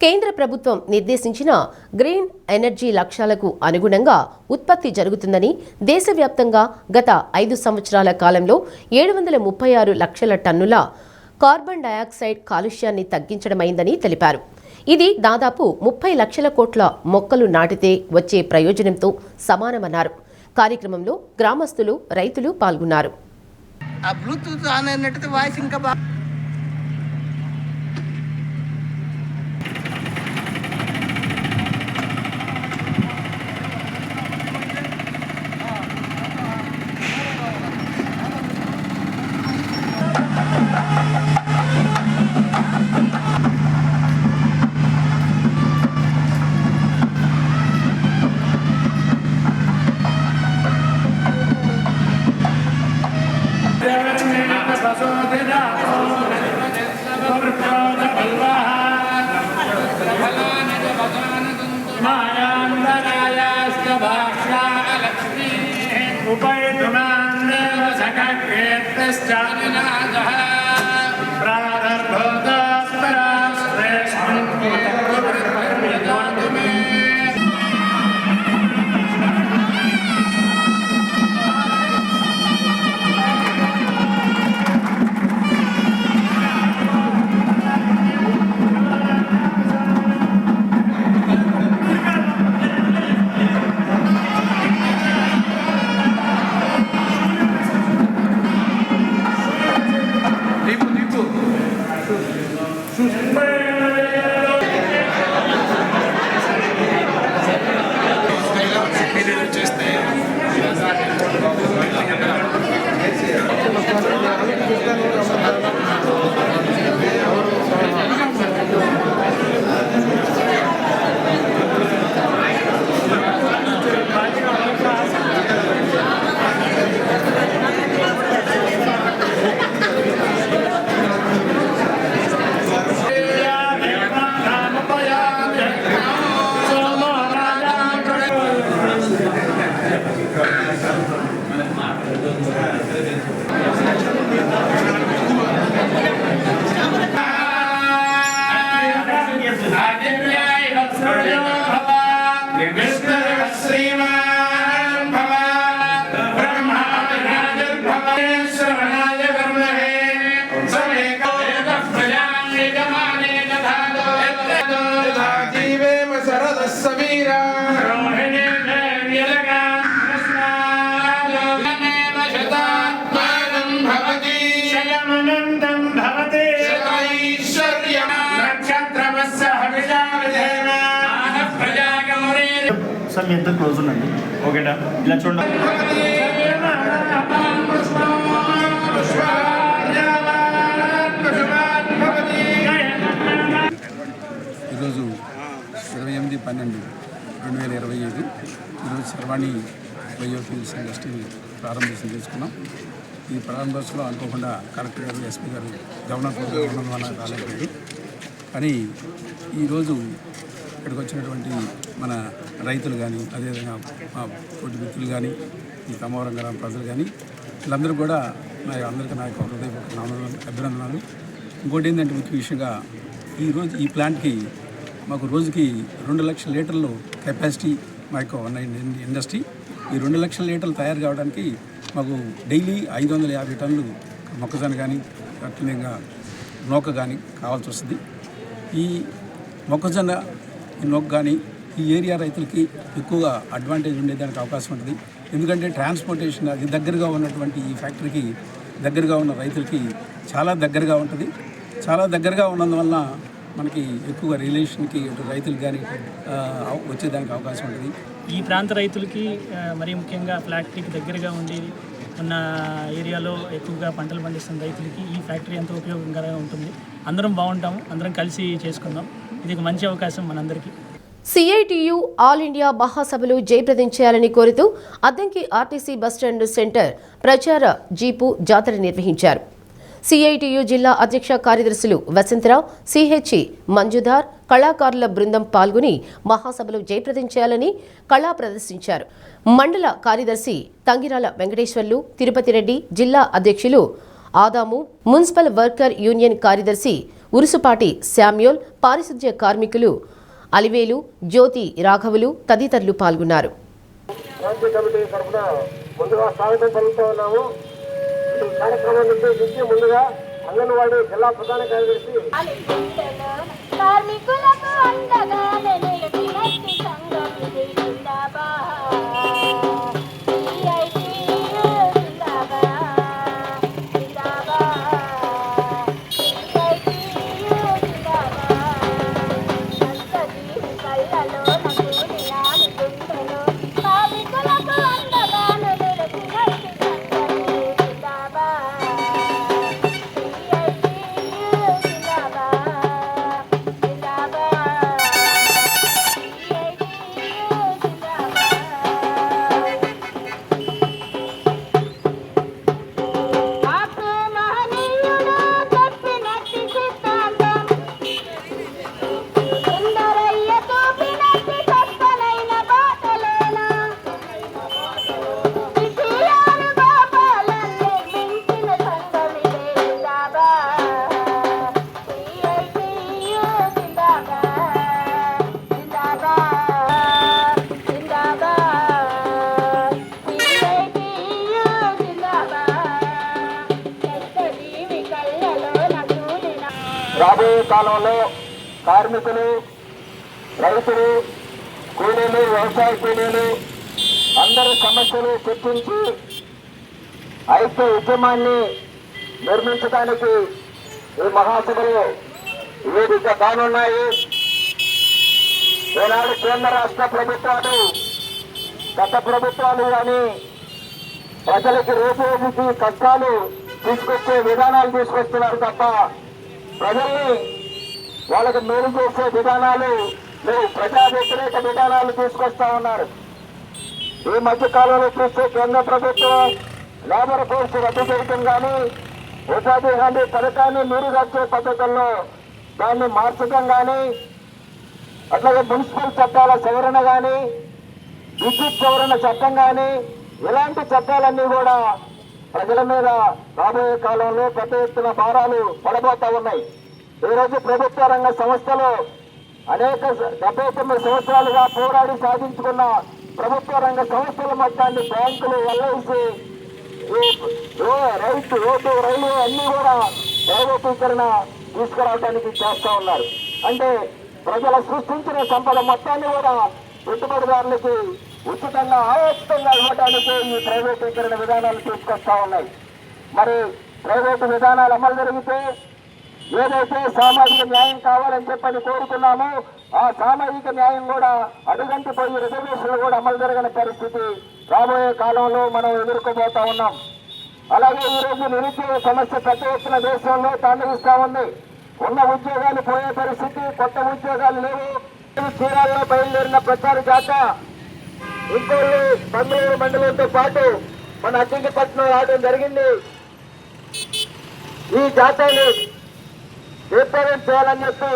కేంద్ర ప్రభుత్వం నిర్దేశించిన గ్రీన్ ఎనర్జీ లక్ష్యాలకు అనుగుణంగా ఉత్పత్తి జరుగుతుందని దేశవ్యాప్తంగా గత 5 సంవత్సరాల కాలంలో 736 లక్షల టన్నుల కార్బన్ డయాక్సైడ్ కాలుష్యాన్ని తగ్గించడమైందని తెలిపారు. ఇది దాదాపు 30 లక్షల కోట్ల మొక్కలు నాటితే వచ్చే ప్రయోజనంతో సమానమన్నారు. కార్యక్రమంలో గ్రామస్తులు, రైతులు పాల్గొన్నారు.
మీ ఇద్దరు క్లోజ్ ఉండండి. ఓకేనా? ఇలా చూడండి.
ఈరోజు 28/12/2025 ఈరోజు సర్వాణి బయోఫ్యూల్స్ ఇండస్ట్రీని ప్రారంభోత్సవం చేసుకున్నాం. ఈ ప్రారంభోత్సవంలో అనుకోకుండా కలెక్టర్ గారు, ఎస్పీ గారు, గవర్నర్ వల్ల రాలేదు. కానీ ఈరోజు ఇక్కడికి వచ్చినటువంటి మన రైతులు కానీ, అదేవిధంగా మా తోటి మిత్రులు కానీ, ఈ తమ్మవరం గ్రామ ప్రజలు కానీ, వీళ్ళందరూ కూడా అందరికీ నా యొక్క హృదయపూర్వక అభినందనలు. ఇంకోటి ఏంటంటే ముఖ్య విషయంగా ఈరోజు ఈ ప్లాంట్కి మాకు రోజుకి 2 లక్షల లీటర్లు కెపాసిటీ మా యొక్క ఉన్న ఇండస్ట్రీ. ఈ 2 లక్షల లీటర్లు తయారు కావడానికి మాకు డైలీ 550 టన్నులు మొక్కజొన్న కానీ, అట్లనేగా నూక కానీ కావాల్సి వస్తుంది. ఈ మొక్కజొన్న నూక కానీ ఈ ఏరియా రైతులకి ఎక్కువగా అడ్వాంటేజ్ ఉండేదానికి అవకాశం ఉంటుంది. ఎందుకంటే ట్రాన్స్పోర్టేషన్ అది దగ్గరగా ఉన్నటువంటి ఈ ఫ్యాక్టరీకి దగ్గరగా ఉన్న రైతులకి చాలా దగ్గరగా ఉంటుంది. చాలా దగ్గరగా ఉన్నందువల్ల మనకి ఎక్కువ రిలేషన్కి రైతులకు కానీ వచ్చేదానికి అవకాశం ఉంటుంది.
ఈ ప్రాంత రైతులకి మరీ ముఖ్యంగా ఫ్యాక్టరీకి దగ్గరగా ఉండి ఉన్న ఏరియాలో ఎక్కువగా పంటలు పండిస్తున్న రైతులకి ఈ ఫ్యాక్టరీ ఎంతో ఉపయోగకరంగా ఉంటుంది. అందరం బాగుంటాము, అందరం కలిసి చేసుకుందాం. ఇది ఒక మంచి అవకాశం మనందరికీ.
సిఐటియు ఆల్ ఇండియా మహాసభలు జయప్రదం చేయాలని కోరుతూ అద్దంకి ఆర్టీసీ బస్టాండ్ సెంటర్ ప్రచార జీపు జాతర నిర్వహించారు. సిఐటియు జిల్లా అధ్యక్ష కార్యదర్శులు వసంతరావు, సిహెచ్ఈ మంజుధార్, కళాకారుల బృందం పాల్గొని మహాసభలు జయప్రదం చేయాలని కళా ప్రదర్శించారు. మండల కార్యదర్శి తంగిరాల వెంకటేశ్వర్లు, తిరుపతి రెడ్డి, జిల్లా అధ్యక్షులు ఆదాము, మున్సిపల్ వర్కర్ యూనియన్ కార్యదర్శి ఉరుసుపాటి శామ్యూల్, పారిశుధ్య కార్మికులు అలివేలు, జ్యోతి రాఘవులు తదితరులు పాల్గొన్నారు.
రాజ్య కమిటీ తరఫున ముందుగా స్వాగతం పలుకుతూ ఉన్నాము. ఈ కార్యక్రమాన్ని ఉద్దేశించి ముందుగా అంగన్వాడీ జిల్లా ప్రధాన కార్యదర్శి
కార్మికులకు అండగా నిలిచినట్టి సంఘం ఇది జిందాబాద్.
రాబోయే కాలంలో కార్మికులు, రైతులు, కూలీలు, వ్యవసాయ కూలీలు అందరి సమస్యలు చర్చించి ఐక్య ఉద్యమాన్ని నిర్మించడానికి ఈ మహాసభలు వేదిక కానున్నాయి. ఈనాడు కేంద్ర రాష్ట్ర ప్రభుత్వాలు, గత ప్రభుత్వాలు కానీ ప్రజలకి రోజుకి కష్టాలు తీసుకొచ్చే విధానాలు తీసుకొస్తున్నారు తప్ప ప్రజల్ని వాళ్ళకి మేలు చేసే విధానాలు లేవు. ప్రజా వ్యతిరేక విధానాలు తీసుకొస్తా ఉన్నారు. ఈ మధ్య కాలంలో చూస్తే కేంద్ర ప్రభుత్వం లేబర్ కోర్సు రద్దు చేయటం కానీ, ఉపాధి హామీ పథకాన్ని నీరుగార్చే పద్ధతుల్లో దాన్ని మార్చడం కానీ, అట్లాగే మున్సిపల్ చట్టాల సవరణ కానీ, విద్యుత్ సవరణ చట్టం కానీ, ఇలాంటి చట్టాలన్నీ కూడా ప్రజల మీద రాబోయే కాలంలో పెద్ద ఎత్తున భారాలు పడబోతా ఉన్నాయి. ఈరోజు ప్రభుత్వ రంగ సంస్థలు అనేక 79 సంవత్సరాలుగా పోరాడి సాధించుకున్న ప్రభుత్వ రంగ సంస్థల మొత్తాన్ని బ్యాంకులు, ఎల్ఐసి, రైతు, రోడ్డు, రైల్వే అన్ని కూడా ప్రైవేటీకరణ తీసుకురావడానికి చేస్తూ ఉన్నారు. అంటే ప్రజల సృష్టించిన సంపద మొత్తాన్ని కూడా పెట్టుబడిదారులకి ఉచితంగా, ఆయోచితంగా ఇవ్వడానికి ఈ ప్రైవేటీకరణ విధానాలు తీసుకొస్తా ఉన్నాయి. మరి ప్రైవేటు విధానాలు అమలు జరిగితే ఏదైతే సామాజిక న్యాయం కావాలని చెప్పని కోరుకున్నామో ఆ సామాజిక న్యాయం కూడా అడుగంటిపోయి రిజర్వేషన్లు కూడా అమలు జరగని పరిస్థితి రాబోయే కాలంలో మనం ఎదుర్కోబోతా ఉన్నాం. అలాగే ఈరోజు నిరుద్యోగ సమస్య పెద్ద ఎత్తున దేశంలో తాండవిస్తా ఉంది. ఉన్న ఉద్యోగాలు పోయే పరిస్థితి, కొత్త ఉద్యోగాలు లేవు. చీరాల్లో బయలుదేరిన ప్రచార జాత ఇంకోళ్ళు బంధువుల మండలంతో పాటు మన అద్దంకిపట్నం రావడం జరిగింది. ఈ జాతరని ఏర్పాటు చేయాలని చెప్పి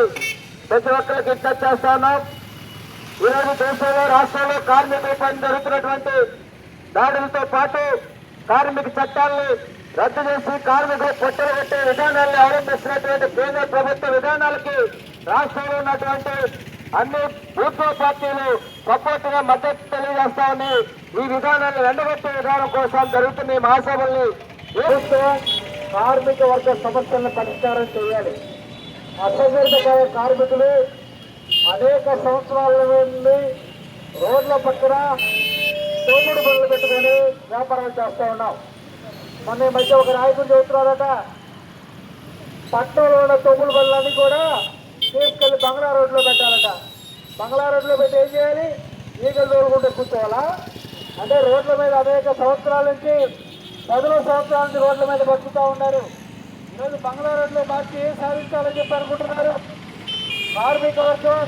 ప్రతి ఒక్కరికి విజ్ఞప్తి చేస్తా ఉన్నాం. ఈరోజు దేశంలో, రాష్ట్రంలో కార్మికులపై జరుగుతున్నటువంటి దాడులతో పాటు కార్మిక చట్టాలను రద్దు చేసి కార్మికులు పొట్టలు పెట్టే విధానాలను అవలంబిస్తున్నటువంటి కేంద్ర ప్రభుత్వ విధానాలకి రాష్ట్రంలో ఉన్నటువంటి అన్ని ప్రభుత్వ పార్టీలు సపోర్ట్ గా మద్దతు తెలియజేస్తా ఉన్నాయి. ఈ విధానాన్ని ఎండగట్టే విధానం కోసం జరుగుతున్న ఈ మహాసభల్ని ప్రభుత్వం కార్మిక వర్గ సమస్యలను పరిష్కారం చేయాలి. అసంఘటిత కార్మికులు అనేక సంవత్సరాల నుండి రోడ్ల పక్కన తోపుడు బండ్లు పెట్టుకొని వ్యాపారాలు చేస్తూ ఉన్నాం. మొన్న ఈ మధ్య ఒక నాయకుడు చెబుతున్నారట, పట్టణంలో ఉన్న తోపుడు బండ్లన్నీ కూడా తీసుకెళ్లి బంగ్లా రోడ్లో పెట్టాలట. బంగ్లా రోడ్లో పెట్టి ఏం చేయాలి? ఈగలు తోలుకుంటూ కూర్చోవాలా? అంటే రోడ్ల మీద అనేక సంవత్సరాల నుంచి, 10 సంవత్సరాల నుంచి రోడ్ల మీద బతుకుతూ ఉన్నారు. ఈరోజు బంగ్లా రోడ్లో మార్చి ఏం సాధించాలని చెప్పి అనుకుంటున్నారు కార్మిక వర్గం.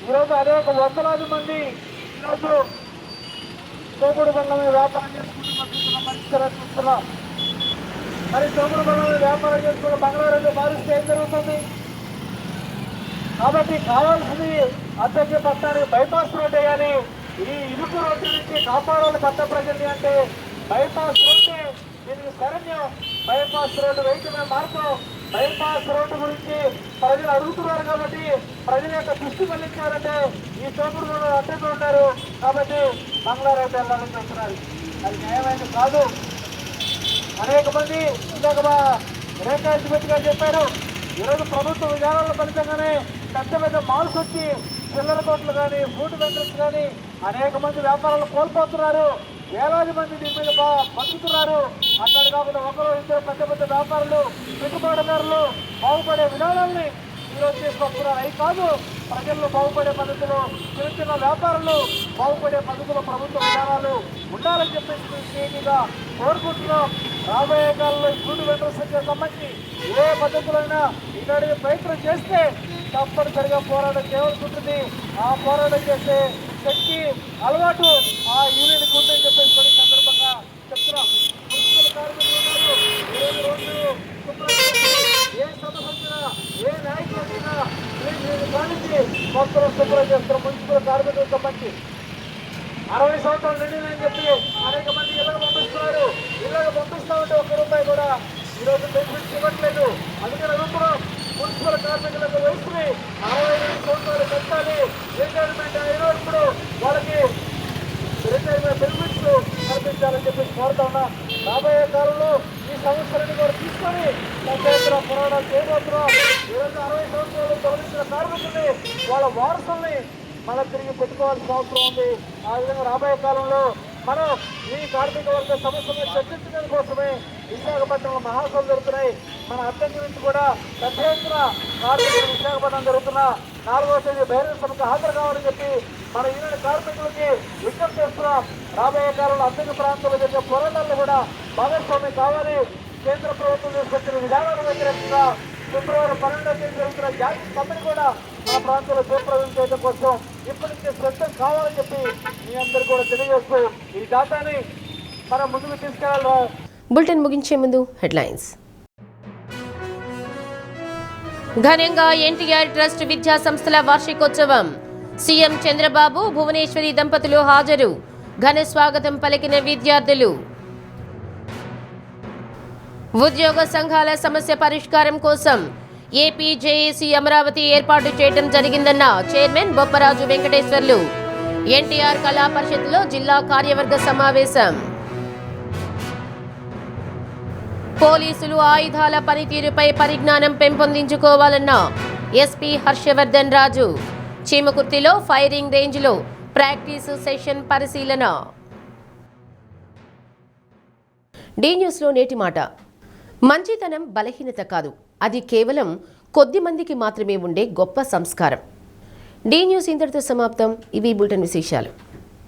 ఈరోజు అనేక వందలాది మంది ఈరోజు తోపుడు బండ్ల మీద వ్యాపారం చేసుకుంటూ పరిష్కారం చూస్తున్నాం. మరి తోపుడు బండ్ల మీద వ్యాపారం చేసుకుంటూ బంగ్లా రోడ్లో మారిస్తే ఏం జరుగుతుంది? కాబట్టి కావాల్సింది అద్దెపట్నానికి బైపాస్ రోడ్ వేయాలి. ఈ ఇరుకు రోడ్డు నుంచి కాపాడాలి పట్ట ప్రజల్ని. అంటే బైపాస్ రోడ్డు దీనికి శరణ్యం బైపాస్ రోడ్డు వేయటమే మార్గం. బైపాస్ రోడ్డు గురించి ప్రజలు అడుగుతున్నారు కాబట్టి ప్రజల యొక్క దృష్టి మళ్లించారంటే ఈ చోటులు కూడా అడ్డంగా ఉంటారు కాబట్టి బంగ్లారోడ్డు వెళ్ళాలని చెప్తున్నారు. అది న్యాయమైనది కాదు. అనేక మంది ఇందాక రేఖా ఎస్టిమేట్ గారు చెప్పారు. ఈరోజు ప్రభుత్వ విధానాల ఫలితంగానే పెద్ద పెద్ద మాల్స్ వచ్చి చిల్లర కోట్లు కానీ ఫుడ్ వెండర్స్ కానీ అనేక మంది వ్యాపారాలు కోల్పోతున్నారు. వేలాది మంది దీని మీద బతుకుతున్నారు. అక్కడ కాకుండా ఒకరు ఇద్దరు పెద్ద పెద్ద వ్యాపారులు పెట్టుబడిదారులు బాగుపడే విధానాల్ని ఈరోజు తీసుకొస్తున్నారు. అవి కాదు, ప్రజల్లో బాగుపడే పద్ధతులు, చిన్న చిన్న వ్యాపారులు బాగుపడే పద్ధతులు, ప్రభుత్వ విధానాలు ఉండాలని చెప్పేసి కోరుకుంటున్నాం. రాబోయే కాలంలో ఫుడ్ వెండర్స్కి సంబంధించి ఏ పద్ధతులైనా ఇలాంటి ప్రయత్నం చేస్తే తప్పనిసరిగా పోరాటం చేయవలసి ఉంటుంది. ఆ పోరాటం చేసే శక్తి అలవాటు ఆ యూనియన్కి ఉందని చెప్పేసి కొన్ని సందర్భంగా చెప్తున్నాం. మున్సిపల్ కార్మికులు ఉన్నారు. ఏ సమస్య వచ్చినా ఏ నాయకులు వచ్చినా కానించి మొత్తం శుభ్రం చేస్తారు. మున్సిపల్ కార్మికులకు సంబంధించి 60 సంవత్సరాలు నిండినని చెప్పి అనేక మంది ఇళ్ళకు పంపిస్తున్నారు. ఇళ్ళకు పంపిస్తా ఉంటే ₹1 కూడా ఈరోజు బెనిఫిట్స్ ఇవ్వట్లేదు. అందుకని అడుగుతున్నాం, మున్సిపల్ కార్మికులకు వయసుని 65 సంవత్సరాలు పెట్టాలి. రిటైర్మెంట్ అయినప్పుడు వాళ్ళకి రిటైర్మెంట్ బెనిఫిట్స్ కల్పించాలని చెప్పి కోరుతా ఉన్నా. రాబోయే కాలంలో ఈ సమస్యలను కూడా తీసుకొని పెద్ద ఎత్తున పోరాటాలు చేయబోతున్నాం. ఈరోజు 60 సంవత్సరాలు తొలగించిన కార్మికుల్ని వాళ్ళ వారసుల్ని మనం తిరిగి పెట్టుకోవాల్సిన అవసరం ఉంది. ఆ విధంగా రాబోయే కాలంలో మనం ఈ కార్మిక వర్గ సమస్యలను చర్చించడం కోసమే విశాఖపట్నంలో మహాసభలు జరుగుతున్నాయి. మన అద్దె నుంచి కూడా పెద్ద ఎత్తున కార్మికులు విశాఖపట్నం జరుగుతున్న 4వ తేదీ బహిరంగ సభకు హాజరు కావాలని చెప్పి మన యూనియన్ కార్మికులకి విజ్ఞప్తి చేస్తున్నాం. రాబోయే కాలంలో అద్దె ప్రాంతాల్లో జరిగే పోరాటాల్లో కూడా భాగస్వామ్యం కావాలి. కేంద్ర ప్రభుత్వం తీసుకొచ్చిన విధానాలకు వ్యతిరేకంగా ఫిబ్రవరి 12వ తేదీ జరుగుతున్న జాతీయ సమ్మెను కూడా మన ప్రాంతంలో జయప్రదం చేయడం కోసం ఇప్పటి నుంచి సిద్ధం కావాలని చెప్పి మీ అందరూ కూడా తెలియజేస్తూ ఈ జాతాన్ని మనం ముందుకు తీసుకెళ్ళాలి.
బులెటిన్ ముగించే ముందు హెడ్లైన్స్. ఘనంగా ఎన్టీఆర్ ట్రస్ట్ విద్యా సంస్థల వార్షికోత్సవం. సీఎం చంద్రబాబు, భువనేశ్వరి దంపతులు హాజరు. ఘన స్వాగతం పలికిన విద్యార్థులు. ఉద్యోగ సంఘాల సమస్య పరిష్కారం కోసం ఏపీ జేఏసీ అమరావతి ఏర్పాటు చేయడం జరిగిందన్న చైర్మన్ బొప్పరాజు వెంకటేశ్వర్లు. ఎన్టీఆర్ కళా పరిషత్లో జిల్లా కార్యవర్గ సమావేశం. పోలీసులు ఆయుధాల పనితీరుపై పరిజ్ఞానం పెంపొందించుకోవాలన్న ఎస్పీ హర్షవర్ధన్ రాజు. చీమకుర్తిలో ఫైరింగ్ రేంజ్లో ప్రాక్టీస్ సెషన్ పరిశీలన. డి న్యూస్లో నేటి మాట. మంచితనం బలహీనత కాదు, అది కేవలం కొద్ది మందికి మాత్రమే ఉండే గొప్ప సంస్కారం. డి న్యూస్ ఇంతటితో సమాప్తం. ఇవి బులెటిన్ విశేషాలు.